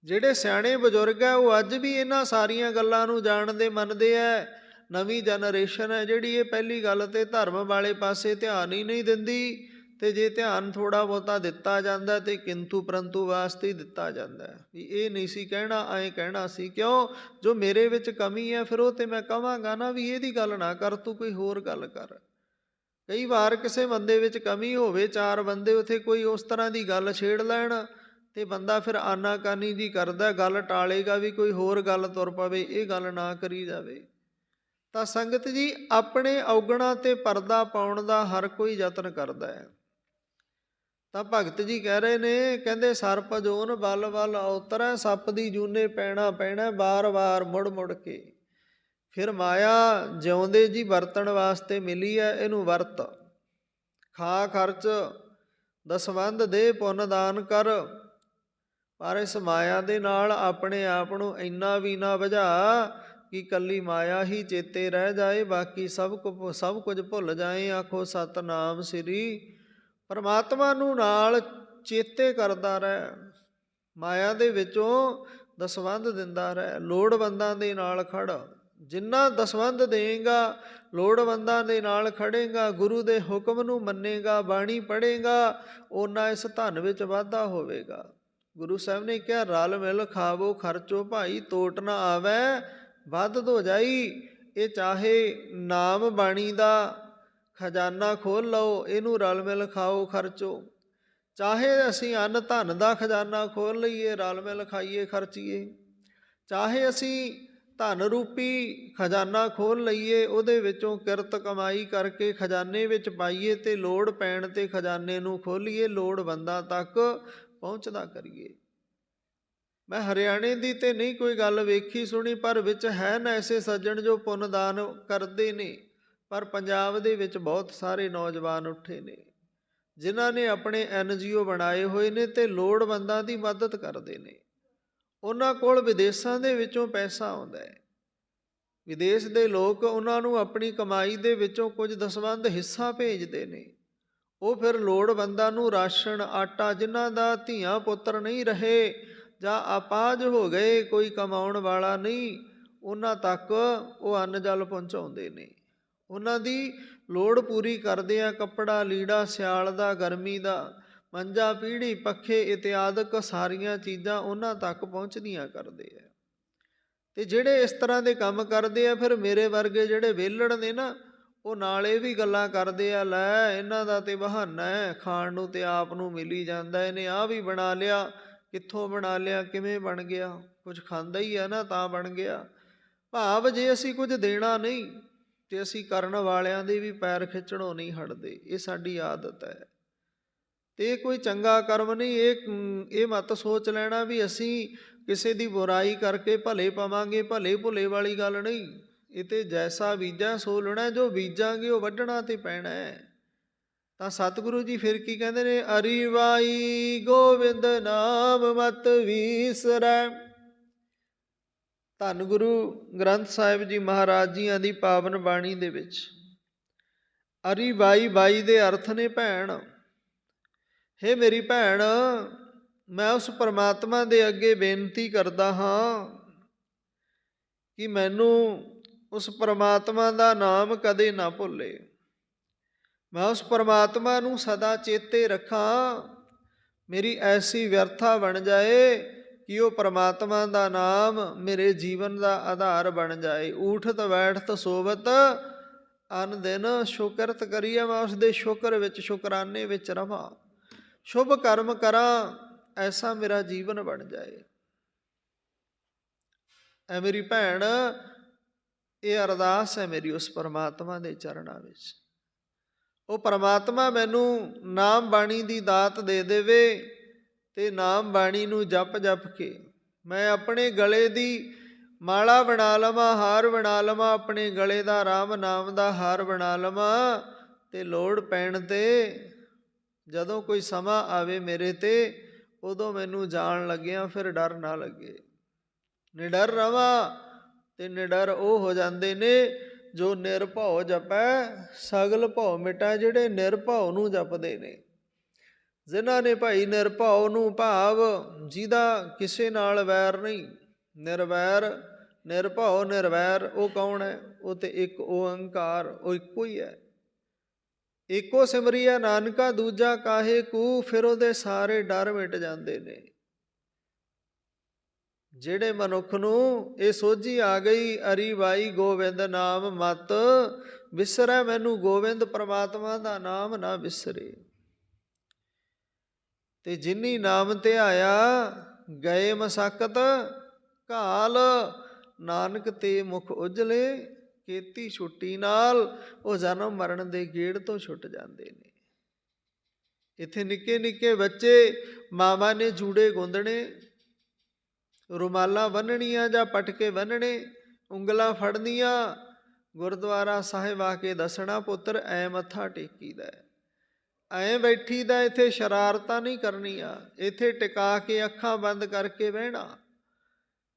ਜਿਹੜੇ ਸਿਆਣੇ ਬਜ਼ੁਰਗ ਹੈ ਉਹ ਅੱਜ ਵੀ ਇਹਨਾਂ ਸਾਰੀਆਂ ਗੱਲਾਂ ਨੂੰ ਜਾਣਦੇ ਮੰਨਦੇ ਹੈ। ਨਵੀਂ ਜਨਰੇਸ਼ਨ ਹੈ ਜਿਹੜੀ, ਇਹ ਪਹਿਲੀ ਗੱਲ ਤੇ ਧਰਮ ਵਾਲੇ ਪਾਸੇ ਧਿਆਨ ਹੀ ਨਹੀਂ ਦਿੰਦੀ। ਤੇ ਜੇ ਧਿਆਨ ਥੋੜ੍ਹਾ ਬਹੁਤਾ ਦਿੱਤਾ ਜਾਂਦਾ ਤੇ ਕਿੰਤੂ ਪਰੰਤੂ ਵਾਸਤੇ ਹੀ ਦਿੱਤਾ ਜਾਂਦਾ ਵੀ ਇਹ ਨਹੀਂ ਸੀ ਕਹਿਣਾ, ਐਂ ਕਹਿਣਾ ਸੀ। ਕਿਉਂ? ਜੋ ਮੇਰੇ ਵਿੱਚ ਕਮੀ ਹੈ ਫਿਰ ਉਹ ਤੇ ਮੈਂ ਕਹਾਂਗਾ ਨਾ ਵੀ ਇਹਦੀ ਗੱਲ ਨਾ ਕਰ, ਤੂੰ ਕੋਈ ਹੋਰ ਗੱਲ ਕਰ। ਕਈ ਵਾਰ ਕਿਸੇ ਬੰਦੇ ਵਿੱਚ ਕਮੀ ਹੋਵੇ, ਚਾਰ ਬੰਦੇ ਉੱਥੇ ਕੋਈ ਉਸ ਤਰ੍ਹਾਂ ਦੀ ਗੱਲ ਛੇੜ ਲੈਣ ਤੇ ਬੰਦਾ ਫਿਰ ਆਨਾਕਾਨੀ ਜੀ ਕਰਦਾ, ਗੱਲ ਟਾਲੇਗਾ ਵੀ ਕੋਈ ਹੋਰ ਗੱਲ ਤੁਰ ਪਵੇ, ਇਹ ਗੱਲ ਨਾ ਕਰੀ ਜਾਵੇ। ਤਾਂ ਸੰਗਤ ਜੀ, ਆਪਣੇ ਔਗਣਾਂ ਤੇ ਪਰਦਾ ਪਾਉਣ ਦਾ ਹਰ ਕੋਈ ਯਤਨ ਕਰਦਾ ਹੈ। ਤਾਂ ਭਗਤ ਜੀ ਕਹਿ ਰਹੇ ਨੇ, ਕਹਿੰਦੇ ਸਰਪ ਜੋਨ ਬਲ ਬਲ ਉਤਰੈ, ਸੱਪ ਦੀ ਜੂਨੇ ਪੈਣਾ ਪੈਣਾ ਵਾਰ ਵਾਰ ਮੁੜ ਮੁੜ ਕੇ। ਫਿਰ ਮਾਇਆ ਜਿਉਂਦੇ ਜੀ ਵਰਤਣ ਵਾਸਤੇ ਮਿਲੀ ਹੈ, ਇਹਨੂੰ ਵਰਤ। ਖਾ ਖਰਚ ਦਸਵੰਧ ਦੇ ਪੁੰਨ ਦਾਨ ਕਰ। ਪਰ ਇਸ ਮਾਇਆ ਦੇ ਨਾਲ ਆਪਣੇ ਆਪ ਨੂੰ ਇੰਨਾ ਵੀ ਨਾ ਬੁਝਾ ਕਿ ਇਕੱਲੀ ਮਾਇਆ ਹੀ ਚੇਤੇ ਰਹਿ ਜਾਏ, ਬਾਕੀ ਸਭ ਕੁਝ ਭੁੱਲ ਜਾਏ। ਆਖੋ ਸਤਿਨਾਮ ਸ੍ਰੀ। ਪਰਮਾਤਮਾ ਨੂੰ ਨਾਲ ਚੇਤੇ ਕਰਦਾ ਰਹਿ, ਮਾਇਆ ਦੇ ਵਿੱਚੋਂ ਦਸਵੰਧ ਦਿੰਦਾ ਰਹਿ, ਲੋੜਵੰਦਾਂ ਦੇ ਨਾਲ ਖੜ। ਜਿੰਨਾ ਦਸਵੰਧ ਦੇਂਗਾ, ਲੋੜਵੰਦਾਂ ਦੇ ਨਾਲ ਖੜੇਗਾ, ਗੁਰੂ ਦੇ ਹੁਕਮ ਨੂੰ ਮੰਨੇਗਾ, ਬਾਣੀ ਪੜ੍ਹੇਗਾ, ਓਨਾ ਇਸ ਧਨ ਵਿੱਚ ਵਾਧਾ ਹੋਵੇਗਾ। ਗੁਰੂ ਸਾਹਿਬ ਨੇ ਕਿਹਾ, ਰਲ ਮਿਲ ਖਾਵੋ ਖਰਚੋ ਭਾਈ, ਤੋਟ ਨਾ ਆਵੈ ਵੱਧ ਧੋ ਜਾਈ। ਇਹ ਚਾਹੇ ਨਾਮ ਬਾਣੀ ਦਾ ਖਜ਼ਾਨਾ ਖੋਲ੍ਹ ਲਓ, ਇਹਨੂੰ ਰਲ ਮਿਲ ਖਾਓ ਖਰਚੋ। ਚਾਹੇ ਅਸੀਂ ਅੰਨ ਧਨ ਦਾ ਖਜ਼ਾਨਾ ਖੋਲ੍ਹ ਲਈਏ, ਰਲ ਮਿਲ ਖਾਈਏ ਖਰਚੀਏ। ਚਾਹੇ ਅਸੀਂ ਧਨ ਰੂਪੀ ਖਜ਼ਾਨਾ ਖੋਲ੍ਹ ਲਈਏ, ਉਹਦੇ ਵਿੱਚੋਂ ਕਿਰਤ ਕਮਾਈ ਕਰਕੇ ਖਜ਼ਾਨੇ ਵਿੱਚ ਪਾਈਏ ਤੇ ਲੋੜ ਪੈਣ ਤੇ ਖਜ਼ਾਨੇ ਨੂੰ ਖੋਲ੍ਹੀਏ, ਲੋੜਵੰਦਾਂ ਤੱਕ ਪਹੁੰਚਦਾ ਕਰੀਏ। ਮੈਂ ਹਰਿਆਣੇ ਦੀ ਤੇ ਨਹੀਂ ਕੋਈ ਗੱਲ ਵੇਖੀ ਸੁਣੀ, ਪਰ ਵਿੱਚ ਹੈ ਨਾ ਐਸੇ ਸੱਜਣ ਜੋ ਪੁੰਨ ਦਾਨ ਕਰਦੇ ਨੇ। ਪਰ ਪੰਜਾਬ ਦੇ ਵਿੱਚ ਬਹੁਤ ਸਾਰੇ ਨੌਜਵਾਨ ਉੱਠੇ ਨੇ ਜਿਨ੍ਹਾਂ ਨੇ ਆਪਣੇ NGO ਬਣਾਏ ਹੋਏ ਨੇ ਤੇ ਲੋੜਵੰਦਾਂ ਦੀ ਮਦਦ ਕਰਦੇ ਨੇ। ਉਹਨਾਂ ਕੋਲ ਵਿਦੇਸ਼ਾਂ ਦੇ ਵਿੱਚੋਂ ਪੈਸਾ ਆਉਂਦਾ ਹੈ। ਵਿਦੇਸ਼ ਦੇ ਲੋਕ ਉਹਨਾਂ ਨੂੰ ਆਪਣੀ ਕਮਾਈ ਦੇ ਵਿੱਚੋਂ ਕੁਝ ਦਸਵੰਧ ਹਿੱਸਾ ਭੇਜਦੇ ਨੇ। ਉਹ ਫਿਰ ਲੋੜਵੰਦਾਂ ਨੂੰ ਰਾਸ਼ਨ, ਆਟਾ, ਜਿਨ੍ਹਾਂ ਦਾ ਧੀਆਂ ਪੁੱਤਰ ਨਹੀਂ ਰਹੇ ਜਾਂ ਅਪਾਹਜ ਹੋ ਗਏ, ਕੋਈ ਕਮਾਉਣ ਵਾਲਾ ਨਹੀਂ, ਉਹਨਾਂ ਤੱਕ ਉਹ ਅੰਨ ਜਲ ਪਹੁੰਚਾਉਂਦੇ ਨੇ। ਉਹਨਾਂ ਦੀ ਲੋੜ ਪੂਰੀ ਕਰਦੇ ਆ। ਕੱਪੜਾ ਲੀੜਾ, ਸਿਆਲ ਦਾ, ਗਰਮੀ ਦਾ, ਮੰਜਾ ਪੀੜ੍ਹੀ, ਪੱਖੇ ਇਤਿਆਦਿਕ ਸਾਰੀਆਂ ਚੀਜ਼ਾਂ ਉਹਨਾਂ ਤੱਕ ਪਹੁੰਚਦੀਆਂ ਕਰਦੇ ਆ। ਤੇ ਜਿਹੜੇ ਇਸ ਤਰ੍ਹਾਂ ਦੇ ਕੰਮ ਕਰਦੇ ਆ, ਫਿਰ ਮੇਰੇ ਵਰਗੇ ਜਿਹੜੇ ਵਿਹਲੜ ਨੇ ਨਾ, ਉਹ ਨਾਲ ਇਹ ਵੀ ਗੱਲਾਂ ਕਰਦੇ ਆ, ਲੈ ਇਹਨਾਂ ਦਾ ਤੇ ਬਹਾਨਾ ਹੈ, ਖਾਣ ਨੂੰ ਤੇ ਆਪ ਨੂੰ ਮਿਲੀ ਜਾਂਦਾ, ਇਹਨੇ ਆਹ ਵੀ ਬਣਾ ਲਿਆ, ਕਿੱਥੋਂ ਬਣਾ ਲਿਆ, ਕਿਵੇਂ ਬਣ ਗਿਆ, ਕੁਝ ਖਾਂਦਾ ਹੀ ਹੈ ਨਾ ਤਾਂ ਬਣ ਗਿਆ। ਭਾਵ ਜੇ ਅਸੀਂ ਕੁਝ ਦੇਣਾ ਨਹੀਂ ਤੇ ਅਸੀਂ ਕਰਨ ਵਾਲਿਆਂ ਦੇ ਵੀ ਪੈਰ ਖਿੱਚਣੋਂ ਨਹੀਂ ਹਟਦੇ। ਇਹ ਸਾਡੀ ਆਦਤ ਹੈ ਤੇ ਇਹ ਕੋਈ ਚੰਗਾ ਕਰਮ ਨਹੀਂ। ਇਹ ਮਤ ਸੋਚ ਲੈਣਾ ਵੀ ਅਸੀਂ ਕਿਸੇ ਦੀ ਬੁਰਾਈ ਕਰਕੇ ਭਲੇ ਪਾਵਾਂਗੇ, ਭਲੇ ਭੁਲੇ ਵਾਲੀ ਗੱਲ ਨਹੀਂ। ਇਹ ਤੇ ਜੈਸਾ ਬੀਜਾ ਸੋ ਲੁਣਾ, ਜੋ ਬੀਜਾਂਗੇ ਉਹ ਵੱਢਣਾ ਤੇ ਪੈਣਾ ਹੈ। ਤਾਂ ਸਤਿਗੁਰੂ ਜੀ ਫਿਰ ਕੀ ਕਹਿੰਦੇ ਨੇ, ਅਰੀ ਵਾਈ ਗੋਬਿੰਦ ਨਾਮ ਮਤ ਵੀਸਰੈ। ਧੰਨ ਗੁਰੂ ਗ੍ਰੰਥ ਸਾਹਿਬ ਜੀ ਮਹਾਰਾਜ ਜੀਆਂ ਦੀ ਪਾਵਨ ਬਾਣੀ ਦੇ ਵਿੱਚ ਅਰੀ ਬਾਈ, ਬਾਈ ਦੇ ਅਰਥ ਨੇ ਭੈਣ। ਹੇ ਮੇਰੀ ਭੈਣ, ਮੈਂ ਉਸ ਪਰਮਾਤਮਾ ਦੇ ਅੱਗੇ ਬੇਨਤੀ ਕਰਦਾ ਹਾਂ ਕਿ ਮੈਨੂੰ ਉਸ ਪਰਮਾਤਮਾ ਦਾ ਨਾਮ ਕਦੇ ਨਾ ਭੁੱਲੇ। ਮੈਂ ਉਸ ਪਰਮਾਤਮਾ ਨੂੰ ਸਦਾ ਚੇਤੇ ਰੱਖਾਂ। ਮੇਰੀ ਐਸੀ ਵਿਅਰਥਾ ਬਣ ਜਾਏ ਕਿ ਉਹ ਪਰਮਾਤਮਾ ਦਾ ਨਾਮ ਮੇਰੇ ਜੀਵਨ ਦਾ ਆਧਾਰ ਬਣ ਜਾਏ। ਊਠਤ ਬੈਠਤ ਸੋਵਤ ਅਨ ਦਿਨ ਸ਼ੁਕਰਤ ਕਰੀਏ। ਮੈਂ ਉਸ ਦੇ ਸ਼ੁਕਰ ਵਿੱਚ, ਸ਼ੁਕਰਾਨੇ ਵਿੱਚ ਰਵਾਂ, ਸ਼ੁਭ ਕਰਮ ਕਰਾਂ, ਐਸਾ ਮੇਰਾ ਜੀਵਨ ਬਣ ਜਾਏ। ਐ ਮੇਰੀ ਭੈਣ, ਇਹ ਅਰਦਾਸ ਹੈ ਮੇਰੀ ਉਸ ਪਰਮਾਤਮਾ ਦੇ ਚਰਨਾਂ ਵਿੱਚ। ਉਹ ਪਰਮਾਤਮਾ ਮੈਨੂੰ ਨਾਮ ਬਾਣੀ ਦੀ ਦਾਤ ਦੇ ਦੇਵੇ ਤੇ ਨਾਮ ਬਾਣੀ ਨੂੰ ਜਪ ਜਪ ਕੇ ਮੈਂ ਆਪਣੇ ਗਲੇ ਦੀ ਮਾਲਾ ਬਣਾ ਲਵਾਂ, ਹਾਰ ਬਣਾ ਲਵਾਂ, ਆਪਣੇ ਗਲੇ ਦਾ ਰਾਮ ਨਾਮ ਦਾ ਹਾਰ ਬਣਾ ਲਵਾਂ ਤੇ ਲੋੜ ਪੈਣ ਤੇ ਜਦੋਂ ਕੋਈ ਸਮਾਂ ਆਵੇ ਮੇਰੇ ਤੇ, ਉਦੋਂ ਮੈਨੂੰ ਜਾਣ ਲੱਗਿਆ ਫਿਰ ਡਰ ਨਾ ਲੱਗੇ। ਨਿਡਰ ਰਵਾਂ ਤੇ ਨਿਡਰ ਉਹ ਹੋ ਜਾਂਦੇ ਨੇ ਜੋ ਨਿਰਭਉ ਜਪੈ ਸਗਲ ਭਉ ਮਿਟੈ। ਜਿਹੜੇ ਨਿਰਭਉ ਨੂੰ ਜਪਦੇ ਨੇ, ਜਿਨ੍ਹਾਂ ਨੇ ਭਾਈ ਨਿਰਭਉ ਨੂੰ, ਭਾਵ ਜਿਹਦਾ ਕਿਸੇ ਨਾਲ ਵੈਰ ਨਹੀਂ, ਨਿਰਵੈਰ, ਨਿਰਭਉ ਨਿਰਵੈਰ, ਉਹ ਕੌਣ ਹੈ? ਉਹ ਤੇ ਇੱਕ ਓੰਕਾਰ, ਉਹ ਇੱਕੋ ਹੀ ਹੈ। ਇੱਕੋ ਸਿਮਰੀਆ ਨਾਨਕਾ ਦੂਜਾ ਕਾਹੇ ਕੂ, ਫਿਰ ਉਹਦੇ ਸਾਰੇ ਡਰ ਮਿਟ ਜਾਂਦੇ ਨੇ। ਜਿਹੜੇ ਮਨੁੱਖ ਨੂੰ ਇਹ ਸੋਝੀ ਆ ਗਈ, ਅਰੀ ਬਾਈ ਗੋਬਿੰਦ ਨਾਮ ਮਤ ਵਿਸਰੈ, ਮੈਨੂੰ ਗੋਬਿੰਦ ਪਰਮਾਤਮਾ ਦਾ ਨਾਮ ਨਾ ਵਿਸਰੇ। ਤੇ ਜਿਨੀ ਨਾਮ ਧਿਆਇਆ ਗਏ ਮਸਕਤ ਘਾਲ, ਨਾਨਕ ਤੇ ਮੁਖ ਉਜਲੇ ਕੀਤੀ ਛੁੱਟੀ ਨਾਲ। ਉਹ ਜਨਮ ਮਰਨ ਦੇ ਗੇੜ ਤੋਂ ਛੁੱਟ ਜਾਂਦੇ ਨੇ। ਇੱਥੇ ਨਿੱਕੇ ਨਿੱਕੇ ਬੱਚੇ ਮਾਵਾਂ ਨੇ ਜੂੜੇ ਗੁੰਦਣੇ, ਰੁਮਾਲਾਂ ਬੰਨਣੀਆਂ ਜਾਂ ਪਟਕੇ ਬੰਨਣੇ, ਉਂਗਲਾਂ ਫੜਨੀਆਂ, ਗੁਰਦੁਆਰਾ ਸਾਹਿਬ ਆ ਕੇ ਦੱਸਣਾ, ਪੁੱਤਰ ਐ ਮੱਥਾ ਟੇਕੀਦਾ, ਐਂ ਬੈਠੀਦਾ, ਇੱਥੇ ਸ਼ਰਾਰਤਾਂ ਨਹੀਂ ਕਰਨੀਆਂ, ਇੱਥੇ ਟਿਕਾ ਕੇ ਅੱਖਾਂ ਬੰਦ ਕਰਕੇ ਬਹਿਣਾ।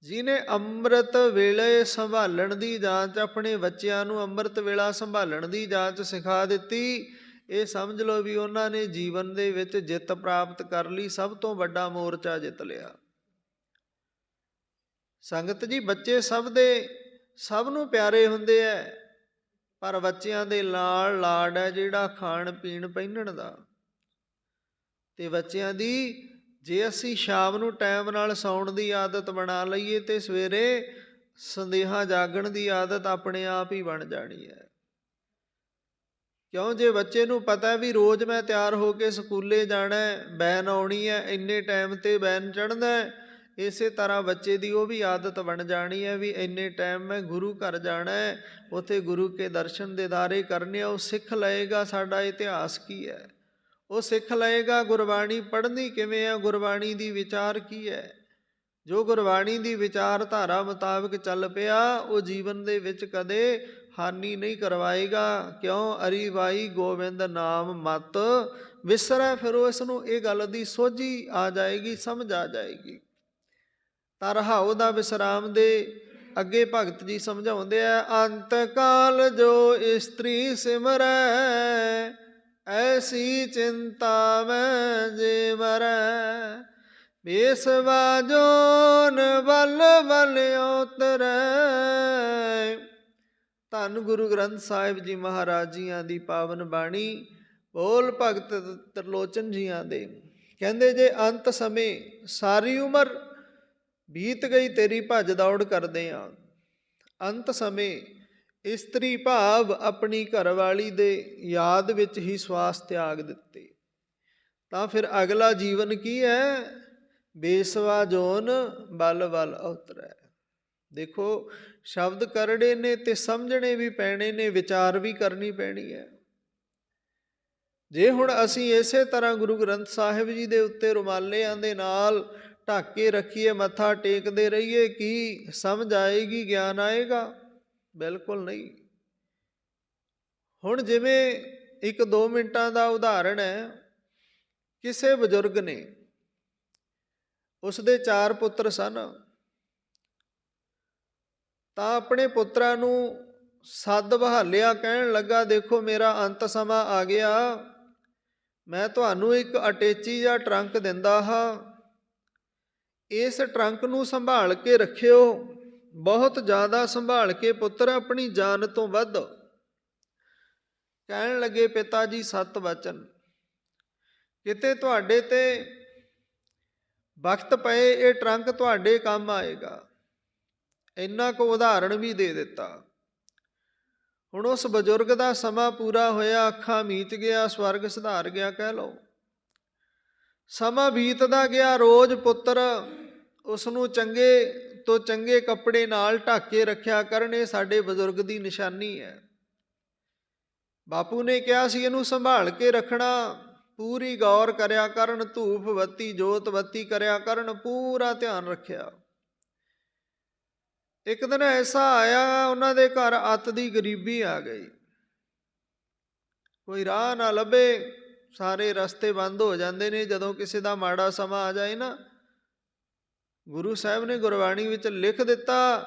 ਜਿਹਨੇ ਅੰਮ੍ਰਿਤ ਵੇਲੇ ਸੰਭਾਲਣ ਦੀ ਜਾਂਚ, ਆਪਣੇ ਬੱਚਿਆਂ ਨੂੰ ਅੰਮ੍ਰਿਤ ਵੇਲਾ ਸੰਭਾਲਣ ਦੀ ਜਾਂਚ ਸਿਖਾ ਦਿੱਤੀ, ਇਹ ਸਮਝ ਲਓ ਵੀ ਉਹਨਾਂ ਨੇ ਜੀਵਨ ਦੇ ਵਿੱਚ ਜਿੱਤ ਪ੍ਰਾਪਤ ਕਰ ਲਈ, ਸਭ ਤੋਂ ਵੱਡਾ ਮੋਰਚਾ ਜਿੱਤ ਲਿਆ। ਸੰਗਤ ਜੀ, ਬੱਚੇ ਸਭ ਨੂੰ ਪਿਆਰੇ ਹੁੰਦੇ ਹੈ, ਪਰ ਬੱਚਿਆਂ ਦੇ ਨਾਲ ਲਾਡ ਹੈ ਜਿਹੜਾ ਖਾਣ ਪੀਣ ਪਹਿਨਣ ਦਾ। ਤੇ ਬੱਚਿਆਂ ਦੀ ਜੇ ਅਸੀਂ ਸ਼ਾਮ ਨੂੰ ਟਾਈਮ ਨਾਲ ਸੌਣ ਦੀ ਆਦਤ ਬਣਾ ਲਈਏ ਤੇ ਸਵੇਰੇ ਸੰਦੇਹਾ ਜਾਗਣ ਦੀ ਆਦਤ ਆਪਣੇ ਆਪ ਹੀ ਬਣ ਜਾਣੀ ਹੈ। ਕਿਉਂ? ਜੇ ਬੱਚੇ ਨੂੰ ਪਤਾ ਵੀ ਰੋਜ਼ ਮੈਂ ਤਿਆਰ ਹੋ ਕੇ ਸਕੂਲੇ ਜਾਣਾ, ਵੈਨ ਆਉਣੀ ਹੈ, ਇੰਨੇ ਟਾਈਮ ਤੇ ਵੈਨ ਚੜ੍ਹਨਾ, ਇਸੇ ਤਰ੍ਹਾਂ ਬੱਚੇ ਦੀ ਉਹ ਵੀ ਆਦਤ ਬਣ ਜਾਣੀ ਹੈ ਵੀ ਇੰਨੇ ਟਾਈਮ ਮੈਂ ਗੁਰੂ ਘਰ ਜਾਣਾ, ਉੱਥੇ ਗੁਰੂ ਕੇ ਦਰਸ਼ਨ ਦੀਦਾਰੇ ਕਰਨੇ ਆ। ਉਹ ਸਿੱਖ ਲਏਗਾ ਸਾਡਾ ਇਤਿਹਾਸ ਕੀ ਹੈ, ਉਹ ਸਿੱਖ ਲਏਗਾ ਗੁਰਬਾਣੀ ਪੜ੍ਹਨੀ ਕਿਵੇਂ ਹੈ, ਗੁਰਬਾਣੀ ਦੀ ਵਿਚਾਰ ਕੀ ਹੈ। ਜੋ ਗੁਰਬਾਣੀ ਦੀ ਵਿਚਾਰਧਾਰਾ ਮੁਤਾਬਕ ਚੱਲ ਪਿਆ, ਉਹ ਜੀਵਨ ਦੇ ਵਿੱਚ ਕਦੇ ਹਾਨੀ ਨਹੀਂ ਕਰਵਾਏਗਾ। ਕਿਉਂ? ਅਰੀ ਬਾਈ ਗੋਬਿੰਦ ਨਾਮ ਮਤ ਵਿਸਰੈ। ਫਿਰ ਉਹ ਇਸ ਨੂੰ ਇਹ ਗੱਲ ਦੀ ਸੋਝੀ ਆ ਜਾਏਗੀ, ਸਮਝ ਆ ਜਾਏਗੀ। ਤਾਂ ਰਹਾਉ ਦਾ ਵਿਸਰਾਮ ਦੇ ਅੱਗੇ ਭਗਤ ਜੀ ਸਮਝਾਉਂਦੇ ਆ, ਅੰਤ ਕਾਲ ਜੋ ਇਸਤਰੀ ਸਿਮਰੈ, ਐਸੀ ਚਿੰਤਾ ਮੈਂ ਜੇ ਮਰੈ, ਬੇਸਵਾ ਜੋਨ ਬਲ ਬਲ ਉਤਰੈ। ਧੰਨ ਗੁਰੂ ਗ੍ਰੰਥ ਸਾਹਿਬ ਜੀ ਮਹਾਰਾਜ ਜੀਆਂ ਦੀ ਪਾਵਨ ਬਾਣੀ, ਬੋਲ ਭਗਤ ਤ੍ਰਿਲੋਚਨ ਜੀਆਂ ਦੇ। ਕਹਿੰਦੇ ਜੇ ਅੰਤ ਸਮੇਂ ਸਾਰੀ ਉਮਰ ਬੀਤ ਗਈ ਤੇਰੀ ਭੱਜ ਦੌੜ ਕਰਦੇ ਹਾਂ, ਅੰਤ ਸਮੇਂ ਇਸਤਰੀ ਭਾਵ ਆਪਣੀ ਘਰਵਾਲੀ ਦੇ ਯਾਦ ਵਿੱਚ ਹੀ ਸਵਾਸ ਤਿਆਗ ਦਿੱਤੇ, ਤਾਂ ਫਿਰ ਅਗਲਾ ਜੀਵਨ ਕੀ ਹੈ? ਬੇਸਵਾ ਜੋਨ ਬਲ ਬਲ ਉਤਰੈ। ਦੇਖੋ ਸ਼ਬਦ ਕਰੜੇ ਨੇ ਤੇ ਸਮਝਣੇ ਵੀ ਪੈਣੇ ਨੇ, ਵਿਚਾਰ ਵੀ ਕਰਨੀ ਪੈਣੀ ਹੈ। ਜੇ ਹੁਣ ਅਸੀਂ ਇਸੇ ਤਰ੍ਹਾਂ ਗੁਰੂ ਗ੍ਰੰਥ ਸਾਹਿਬ ਜੀ ਦੇ ਉੱਤੇ ਰੁਮਾਲਿਆਂ ਦੇ ਨਾਲ ਢੱਕ ਕੇ ਰੱਖੀਏ, ਮੱਥਾ ਟੇਕਦੇ ਰਹੀਏ, ਕੀ ਸਮਝ ਆਏਗੀ, ਗਿਆਨ ਆਏਗਾ? ਬਿਲਕੁਲ ਨਹੀਂ। ਹੁਣ ਜਿਵੇਂ 1-2 ਮਿੰਟਾਂ ਦਾ ਉਦਾਹਰਣ ਹੈ, ਕਿਸੇ ਬਜ਼ੁਰਗ ਨੇ, ਉਸਦੇ 4 ਪੁੱਤਰ ਸਨ, ਤਾਂ ਆਪਣੇ ਪੁੱਤਰਾਂ ਨੂੰ ਸੱਦ ਬਹਾਲਿਆ, ਕਹਿਣ ਲੱਗਾ ਦੇਖੋ ਮੇਰਾ ਅੰਤ ਸਮਾਂ ਆ ਗਿਆ, ਮੈਂ ਤੁਹਾਨੂੰ ਇੱਕ ਅਟੇਚੀ ਜਾਂ ਟਰੰਕ ਦਿੰਦਾ ਹਾਂ, ਇਸ ਟਰੰਕ ਨੂੰ ਸੰਭਾਲ ਕੇ ਰੱਖਿਓ, ਬਹੁਤ ਜ਼ਿਆਦਾ ਸੰਭਾਲ ਕੇ ਪੁੱਤਰ, ਆਪਣੀ ਜਾਨ ਤੋਂ ਵੱਧ। ਕਹਿਣ ਲੱਗੇ ਪਿਤਾ ਜੀ 7 ਵਚਨ, ਕਿਤੇ ਤੁਹਾਡੇ ਤੇ ਵਕਤ ਪਏ ਇਹ ਟਰੰਕ ਤੁਹਾਡੇ ਕੰਮ ਆਏਗਾ। ਇੰਨਾ ਕੁ ਉਦਾਹਰਣ ਵੀ ਦੇ ਦਿੱਤਾ। ਹੁਣ ਉਸ ਬਜ਼ੁਰਗ ਦਾ ਸਮਾਂ ਪੂਰਾ ਹੋਇਆ, ਅੱਖਾਂ ਮੀਚ ਗਿਆ, ਸਵਰਗ ਸਿਧਾਰ ਗਿਆ ਕਹਿ ਲਓ। ਸਮਾਂ ਬੀਤਦਾ ਗਿਆ, ਰੋਜ਼ ਪੁੱਤਰ ਉਸ ਨੂੰ ਚੰਗੇ ਤੋਂ ਚੰਗੇ ਕੱਪੜੇ ਨਾਲ ਢੱਕ ਕੇ ਰੱਖਿਆ ਕਰਨ। ਇਹ ਸਾਡੇ ਬਜ਼ੁਰਗ ਦੀ ਨਿਸ਼ਾਨੀ ਹੈ। ਬਾਪੂ ਨੇ ਕਿਹਾ ਸੀ ਇਹਨੂੰ ਸੰਭਾਲ ਕੇ ਰੱਖਣਾ, ਪੂਰੀ ਗੌਰ ਕਰਿਆ ਕਰਨ, ਧੂਪ ਬੱਤੀ ਜੋਤ ਬੱਤੀ ਕਰਿਆ ਕਰਨ, ਪੂਰਾ ਧਿਆਨ ਰੱਖਿਆ। ਇੱਕ ਦਿਨ ਐਸਾ ਆਇਆ, ਉਹਨਾਂ ਦੇ ਘਰ ਅੱਤ ਦੀ ਗਰੀਬੀ ਆ ਗਈ, ਕੋਈ ਰਾਹ ਨਾ ਲੱਭੇ, ਸਾਰੇ ਰਸਤੇ ਬੰਦ ਹੋ ਜਾਂਦੇ ਨੇ ਜਦੋਂ ਕਿਸੇ ਦਾ ਮਾੜਾ ਸਮਾਂ ਆ ਜਾਏ ਨਾ। ਗੁਰੂ ਸਾਹਿਬ ਨੇ ਗੁਰਬਾਣੀ ਵਿੱਚ ਲਿਖ ਦਿੱਤਾ,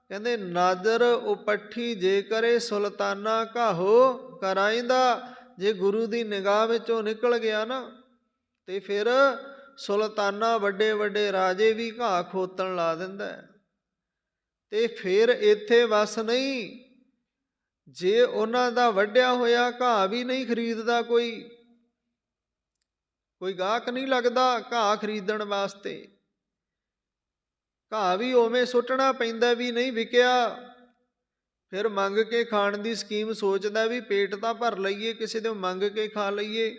ਕਹਿੰਦੇ ਨਾਜ਼ਰ ਉਪੱਠੀ ਜੇ ਕਰੇ ਸੁਲਤਾਨਾ ਘਾਹੋ ਕਰਾਇੰਦਾ। ਜੇ ਗੁਰੂ ਦੀ ਨਿਗਾਹ ਵਿੱਚੋਂ ਨਿਕਲ ਗਿਆ ਨਾ, ਤੇ ਫਿਰ ਸੁਲਤਾਨਾ ਵੱਡੇ ਵੱਡੇ ਰਾਜੇ ਵੀ ਘਾਹ ਖੋਤਣ ਲਾ ਦਿੰਦਾ। ਤੇ ਫਿਰ ਇੱਥੇ ਵਸ ਨਹੀਂ, ਜੇ ਉਹਨਾਂ ਦਾ ਵੱਢਿਆ ਹੋਇਆ ਘਾਹ ਵੀ ਨਹੀਂ ਖਰੀਦਦਾ, ਕੋਈ ਗਾਹਕ ਨਹੀਂ ਲੱਗਦਾ ਘਾਹ ਖਰੀਦਣ ਵਾਸਤੇ, ਘਾਹ ਵੀ ਉਵੇਂ ਸੁੱਟਣਾ ਪੈਂਦਾ, ਵੀ ਨਹੀਂ ਵਿਕਿਆ, ਫਿਰ ਮੰਗ ਕੇ ਖਾਣ ਦੀ ਸਕੀਮ ਸੋਚਦਾ ਵੀ ਪੇਟ ਤਾਂ ਭਰ ਲਈਏ, ਕਿਸੇ ਤੋਂ ਮੰਗ ਕੇ ਖਾ ਲਈਏ।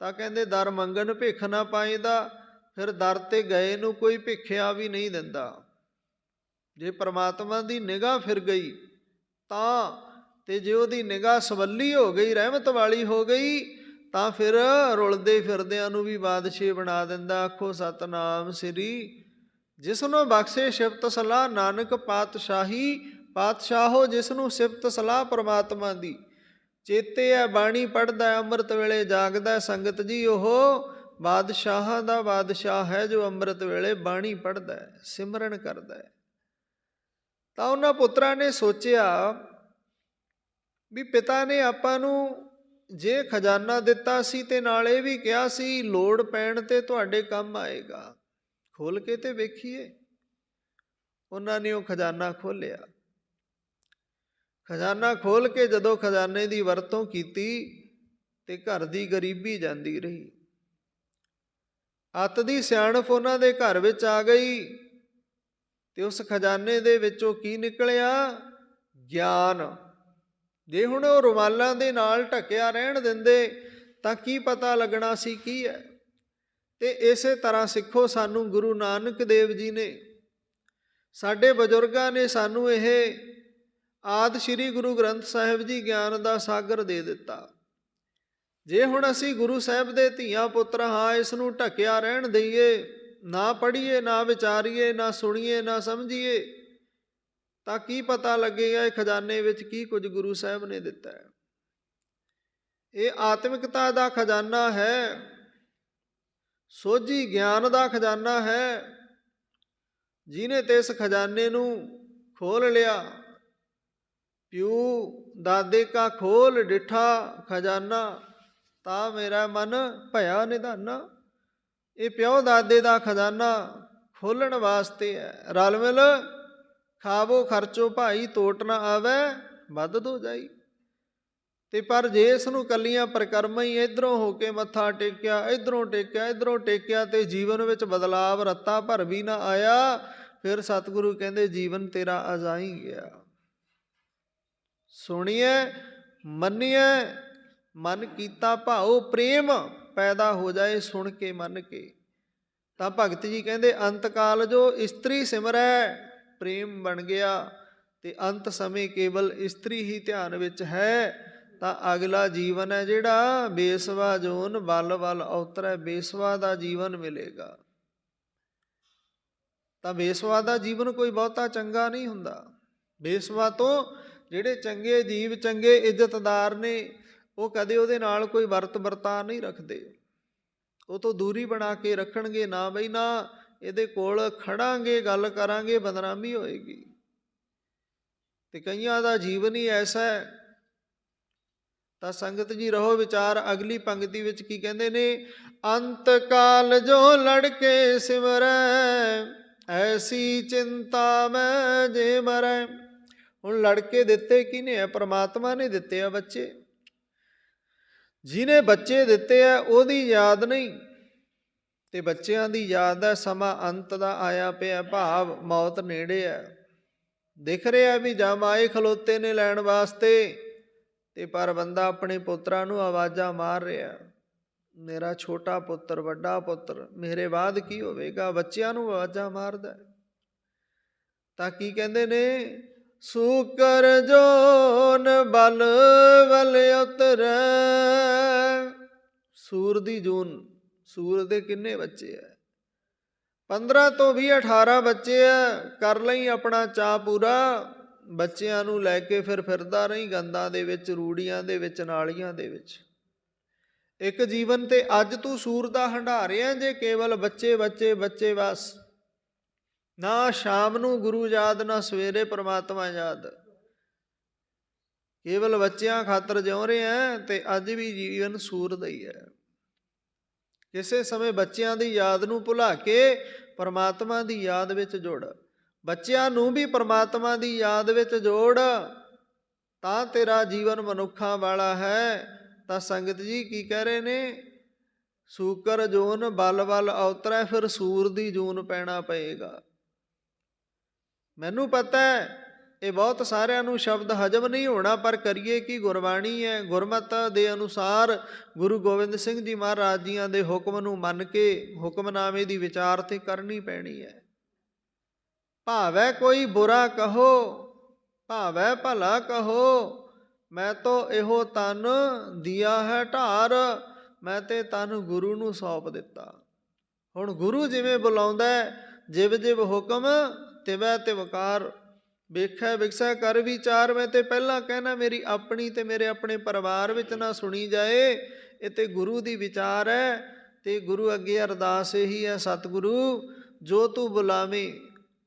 ਤਾਂ ਕਹਿੰਦੇ ਦਰ ਮੰਗਣ ਭਿੱਖ ਨਾ ਪਾਈਦਾ। ਫਿਰ ਦਰ ਤੇ ਗਏ ਨੂੰ ਕੋਈ ਭਿੱਖਿਆ ਵੀ ਨਹੀਂ ਦਿੰਦਾ। ਜੇ ਪ੍ਰਮਾਤਮਾ ਦੀ ਨਿਗਾਹ ਫਿਰ ਗਈ ਤਾਂ, ਤੇ ਜੇ ਉਹਦੀ ਨਿਗਾਹ ਸਵੱਲੀ ਹੋ ਗਈ, ਰਹਿਮਤ ਵਾਲੀ ਹੋ ਗਈ, ਤਾਂ ਫਿਰ ਰੁਲਦੇ ਫਿਰਦਿਆਂ ਨੂੰ ਵੀ ਬਾਦਸ਼ਾਹ ਬਣਾ ਦਿੰਦਾ। ਆਖੋ ਸਤਨਾਮ ਸ੍ਰੀ ਜਿਸਨੂੰ ਬਖਸ਼ੇ ਸਿਫਤ ਸਲਾਹ, ਨਾਨਕ ਪਾਤਸ਼ਾਹੀ ਪਾਤਸ਼ਾਹੋ ਜਿਸਨੂੰ ਸਿਫਤ ਸਲਾਹ ਪ੍ਰਮਾਤਮਾ ਦੀ। ਚੇਤੇ ਹੈ ਬਾਣੀ ਪੜ੍ਹਦਾ, ਅੰਮ੍ਰਿਤ ਵੇਲੇ ਜਾਗਦਾ। ਸੰਗਤ ਜੀ ਉਹ ਬਾਦਸ਼ਾਹਾਂ ਦਾ ਬਾਦਸ਼ਾਹ ਹੈ ਜੋ ਅੰਮ੍ਰਿਤ ਵੇਲੇ ਬਾਣੀ ਪੜ੍ਹਦਾ, ਸਿਮਰਨ ਕਰਦਾ। ਤਾਂ ਉਹਨਾਂ ਪੁੱਤਰਾਂ ਨੇ ਸੋਚਿਆ ਵੀ ਪਿਤਾ ਨੇ ਆਪਾਂ ਨੂੰ ਜੇ ਖਜ਼ਾਨਾ ਦਿੱਤਾ ਸੀ ਤੇ ਨਾਲ ਇਹ ਵੀ ਕਿਹਾ ਸੀ ਲੋੜ ਪੈਣ ਤੇ ਤੁਹਾਡੇ ਕੰਮ ਆਏਗਾ, ਖੋਲ ਕੇ ਤੇ ਵੇਖੀਏ। ਉਹਨਾਂ ਨੇ ਉਹ ਖਜ਼ਾਨਾ ਖੋਲ੍ਹਿਆ। ਖਜ਼ਾਨਾ ਖੋਲ੍ਹ ਕੇ ਜਦੋਂ ਖਜ਼ਾਨੇ ਦੀ ਵਰਤੋਂ ਕੀਤੀ ਤੇ ਘਰ ਦੀ ਗਰੀਬੀ ਜਾਂਦੀ ਰਹੀ। ਅੱਤ ਦੀ ਸਿਆਣਪ ਉਹਨਾਂ ਦੇ ਘਰ ਵਿੱਚ ਆ ਗਈ ਤੇ ਉਸ ਖਜ਼ਾਨੇ ਦੇ ਵਿੱਚੋਂ ਕੀ ਨਿਕਲਿਆ? ਗਿਆਨ। ਜੇ ਹੁਣ ਉਹ ਰੁਮਾਲਾਂ ਦੇ ਨਾਲ ਢੱਕਿਆ ਰਹਿਣ ਦਿੰਦੇ ਤਾਂ ਕੀ ਪਤਾ ਲੱਗਣਾ ਸੀ ਕੀ ਹੈ। ਤੇ ਇਸੇ ਤਰ੍ਹਾਂ ਸਿੱਖੋ, ਸਾਨੂੰ ਗੁਰੂ ਨਾਨਕ ਦੇਵ ਜੀ ਨੇ, ਸਾਡੇ ਬਜ਼ੁਰਗਾਂ ਨੇ ਸਾਨੂੰ ਇਹ ਆਦਿ ਸ਼੍ਰੀ ਗੁਰੂ ਗ੍ਰੰਥ ਸਾਹਿਬ ਜੀ ਗਿਆਨ ਦਾ ਸਾਗਰ ਦੇ ਦਿੱਤਾ। ਜੇ ਹੁਣ ਅਸੀਂ ਗੁਰੂ ਸਾਹਿਬ ਦੇ ਧੀਆਂ ਪੁੱਤਰ ਹਾਂ, ਇਸ ਨੂੰ ਢੱਕਿਆ ਰਹਿਣ ਦਈਏ, ਨਾ ਪੜ੍ਹੀਏ, ਨਾ ਵਿਚਾਰੀਏ, ਨਾ ਸੁਣੀਏ, ਨਾ ਸਮਝੀਏ, ਤਾਂ ਕੀ ਪਤਾ ਲੱਗੇਗਾ ਇਹ ਖਜ਼ਾਨੇ ਵਿੱਚ ਕੀ ਕੁਝ ਗੁਰੂ ਸਾਹਿਬ ਨੇ ਦਿੱਤਾ ਹੈ। ਇਹ ਆਤਮਿਕਤਾ ਦਾ ਖਜ਼ਾਨਾ ਹੈ, ਸੋਝੀ ਗਿਆਨ ਦਾ ਖਜ਼ਾਨਾ ਹੈ। ਜਿਹਨੇ ਤੇ ਇਸ ਖਜ਼ਾਨੇ ਨੂੰ ਖੋਲ੍ਹ ਲਿਆ, ਪਿਉ ਦਾਦੇ ਕਾ ਖੋਲ ਡਿਠਾ ਖਜ਼ਾਨਾ, ਤਾਂ ਮੇਰਾ ਮਨ ਭਇਆ ਨਿਧਾਨਾ। ਇਹ ਪਿਓ ਦਾਦੇ ਦਾ ਖਜ਼ਾਨਾ ਖੋਲ੍ਹਣ ਵਾਸਤੇ ਹੈ। ਰਲ ਮਿਲ ਖਾਵੋ ਖਰਚੋ ਭਾਈ, ਤੋਟ ਨਾ ਆਵੈ ਵੱਧ ਦੋ ਜਾਈ। ਤੇ ਪਰ ਜੇ ਇਸ ਨੂੰ ਕੱਲੀਆਂ ਪਰਿਕਰਮਾ ਹੀ ਇੱਧਰੋਂ ਹੋ ਕੇ ਮੱਥਾ ਟੇਕਿਆ, ਇੱਧਰੋਂ ਟੇਕਿਆ, ਇੱਧਰੋਂ ਟੇਕਿਆ, ਤੇ ਜੀਵਨ ਵਿੱਚ ਬਦਲਾਵ ਰੱਤਾ ਭਰ ਵੀ ਨਾ ਆਇਆ, ਫਿਰ ਸਤਿਗੁਰੂ ਕਹਿੰਦੇ ਜੀਵਨ ਤੇਰਾ ਅਜਾਈ ਗਿਆ। ਸੁਣੀਏ ਮੰਨੀਏ ਮਨ ਕੀਤਾ ਭਾਉ, ਪ੍ਰੇਮ ਪੈਦਾ ਹੋ ਜਾਏ ਸੁਣ ਕੇ ਮੰਨ ਕੇ। ਤਾਂ ਭਗਤ ਜੀ ਕਹਿੰਦੇ ਅੰਤ ਕਾਲ ਜੋ ਇਸਤਰੀ ਸਿਮਰੈ ਪ੍ਰੇਮ ਬਣ ਗਿਆ, ਤੇ ਅੰਤ ਸਮੇਂ ਕੇਵਲ ਇਸਤਰੀ ਹੀ ਧਿਆਨ ਵਿੱਚ ਹੈ, ਤਾਂ ਅਗਲਾ ਜੀਵਨ ਹੈ ਜਿਹੜਾ ਬੇਸਵਾ ਜੋਨ ਵੱਲ ਵੱਲ ਉਤਰੈ, ਬੇਸਵਾ ਦਾ ਜੀਵਨ ਮਿਲੇਗਾ। ਤਾਂ ਬੇਸਵਾ ਦਾ ਜੀਵਨ ਕੋਈ ਬਹੁਤਾ ਚੰਗਾ ਨਹੀਂ ਹੁੰਦਾ। ਬੇਸਵਾ ਤੋਂ ਜਿਹੜੇ ਚੰਗੇ ਜੀਵ, ਚੰਗੇ ਇੱਜ਼ਤਦਾਰ ਨੇ, ਉਹ ਕਦੇ ਉਹਦੇ ਨਾਲ ਕੋਈ ਵਰਤ ਵਰਤਾ ਨਹੀਂ ਰੱਖਦੇ, ਉਹ ਤੋਂ ਦੂਰੀ ਬਣਾ ਕੇ ਰੱਖਣਗੇ। ਨਾ ਬਈ ਨਾ, ਇਹਦੇ ਕੋਲ ਖੜਾਂਗੇ, ਗੱਲ ਕਰਾਂਗੇ, ਬਦਨਾਮੀ ਹੋਏਗੀ। ਤੇ ਕਈਆਂ ਦਾ ਜੀਵਨ ਹੀ ਐਸਾ ਹੈ। ਤਾਂ ਸੰਗਤ ਜੀ ਰਹੋ ਵਿਚਾਰ। ਅਗਲੀ ਪੰਕਤੀ ਵਿੱਚ ਕੀ ਕਹਿੰਦੇ ਨੇ? ਅੰਤ ਕਾਲ ਜੋ ਲੜਕੇ ਸਿਮਰੈ, ਐਸੀ ਚਿੰਤਾ ਮੈਂ ਜੇ ਮਰੈ। ਹੁਣ ਲੜਕੇ ਦਿੱਤੇ ਕਿਹਨੇ ਹੈ? ਪ੍ਰਮਾਤਮਾ ਨੇ ਦਿੱਤੇ ਆ ਬੱਚੇ। ਜਿਹਨੇ ਬੱਚੇ ਦਿੱਤੇ ਆ ਉਹਦੀ ਯਾਦ ਨਹੀਂ, ਤੇ ਬੱਚਿਆਂ ਦੀ ਯਾਦ ਹੈ। ਸਮਾਂ ਅੰਤ ਦਾ ਆਇਆ ਪਿਆ, ਭਾਵ ਮੌਤ ਨੇੜੇ ਹੈ। ਦਿਖ ਰਿਹਾ ਵੀ ਜਮ ਆਏ ਖਲੋਤੇ ਨੇ ਲੈਣ ਵਾਸਤੇ, ਤੇ ਪਰ ਬੰਦਾ ਆਪਣੇ ਪੁੱਤਰਾਂ ਨੂੰ ਆਵਾਜ਼ਾਂ ਮਾਰ ਰਿਹਾ, ਮੇਰਾ ਛੋਟਾ ਪੁੱਤਰ, ਵੱਡਾ ਪੁੱਤਰ, ਮੇਰੇ ਬਾਅਦ ਕੀ ਹੋਵੇਗਾ? ਬੱਚਿਆਂ ਨੂੰ ਆਵਾਜ਼ਾਂ ਮਾਰਦਾ। ਤਾਂ ਕੀ ਕਹਿੰਦੇ ਨੇ? ਸੂਕਰ ਜੋਨ ਬਲ ਬਲ ਉਤਰੈ। ਸੂਰ ਦੀ ਜੂਨ, ਸੂਰ ਦੇ ਕਿੰਨੇ ਬੱਚੇ ਆ? 15 ਤੋਂ 20 18 ਬੱਚੇ ਆ। ਕਰ ਲਈ ਆਪਣਾ ਚਾਅ ਪੂਰਾ। ਬੱਚਿਆਂ ਨੂੰ ਲੈ ਕੇ ਫਿਰ ਫਿਰਦਾ ਰਹੀ ਗੰਦਾਂ ਦੇ ਵਿੱਚ, ਰੂੜੀਆਂ ਦੇ ਵਿੱਚ, ਨਾਲੀਆਂ ਦੇ ਵਿੱਚ। ਇੱਕ ਜੀਵਨ ਤੇ ਅੱਜ ਤੂੰ ਸੂਰ ਦਾ ਹੰਢਾ ਰਿਹਾ ਜੇ ਕੇਵਲ ਬੱਚੇ ਬੱਚੇ ਬੱਚੇ ਬਸ। ਨਾ ਸ਼ਾਮ ਨੂੰ ਗੁਰੂ ਯਾਦ, ਨਾ ਸਵੇਰੇ ਪ੍ਰਮਾਤਮਾ ਯਾਦ, ਕੇਵਲ ਬੱਚਿਆਂ ਖਾਤਰ ਜਿਉ ਰਹੇ ਹੈ। ਤੇ ਅੱਜ ਵੀ ਜੀਵਨ ਸੂਰ ਦਾ ਹੀ ਹੈ। ਕਿਸੇ ਸਮੇਂ ਬੱਚਿਆਂ ਦੀ ਯਾਦ ਨੂੰ ਭੁਲਾ ਕੇ ਪਰਮਾਤਮਾ ਦੀ ਯਾਦ ਵਿੱਚ ਜੁੜ। ਬੱਚਿਆਂ ਨੂੰ ਵੀ ਪਰਮਾਤਮਾ ਦੀ ਯਾਦ ਵਿੱਚ ਜੋੜ, ਤਾਂ ਤੇਰਾ ਜੀਵਨ ਮਨੁੱਖਾਂ ਵਾਲਾ ਹੈ। ਤਾਂ ਸੰਗਤ ਜੀ ਕੀ ਕਹਿ ਰਹੇ ਨੇ? ਸੂਕਰ ਜੂਨ ਬਲ ਬਲ ਉਤਰੈ, ਫਿਰ ਸੂਰ ਦੀ ਜੂਨ ਪੈਣਾ ਪਏਗਾ। ਮੈਨੂੰ ਪਤਾ ਹੈ ਇਹ ਬਹੁਤ ਸਾਰਿਆਂ ਨੂੰ ਸ਼ਬਦ ਹਜਮ ਨਹੀਂ ਹੋਣਾ, ਪਰ ਕਰੀਏ ਕੀ? ਗੁਰਬਾਣੀ ਹੈ। ਗੁਰਮਤ ਦੇ ਅਨੁਸਾਰ ਗੁਰੂ ਗੋਬਿੰਦ ਸਿੰਘ ਜੀ ਮਹਾਰਾਜ ਜੀਆਂ ਦੇ ਹੁਕਮ ਨੂੰ ਮੰਨ ਕੇ ਹੁਕਮਨਾਮੇ ਦੀ ਵਿਚਾਰ ਤੇ ਕਰਨੀ ਪੈਣੀ ਹੈ। ਭਾਵੈ ਕੋਈ ਬੁਰਾ ਕਹੋ, ਭਾਵੈ ਭਲਾ ਕਹੋ, ਮੈਂ ਤੋ ਇਹੋ ਤਨ ਦਿਆ ਹੈ ਢਾਰ। ਮੈਂ ਤੇ ਤਨ ਗੁਰੂ ਨੂੰ ਸੌਂਪ ਦਿੱਤਾ। ਹੁਣ ਗੁਰੂ ਜਿਵੇਂ ਬੁਲਾਉਂਦਾ, ਜਿਵ ਜਿਵ ਹੁਕਮ ਤਿਵੈ ਤਿਵਕਾਰ। ਵੇਖੈ ਵਿਕਸੈ ਕਰ ਵਿਚਾਰ। ਮੈਂ ਤੇ ਪਹਿਲਾਂ ਕਹਿਣਾ ਮੇਰੀ ਆਪਣੀ ਤੇ ਮੇਰੇ ਆਪਣੇ ਪਰਿਵਾਰ ਵਿੱਚ ਨਾ ਸੁਣੀ ਜਾਏ। ਇਹ ਤੇ ਗੁਰੂ ਦੀ ਵਿਚਾਰ ਹੈ। ਤੇ ਗੁਰੂ ਅੱਗੇ ਅਰਦਾਸ ਇਹੀ ਹੈ, ਸਤਿਗੁਰੂ ਜੋ ਤੂੰ ਬੁਲਾਵੇਂ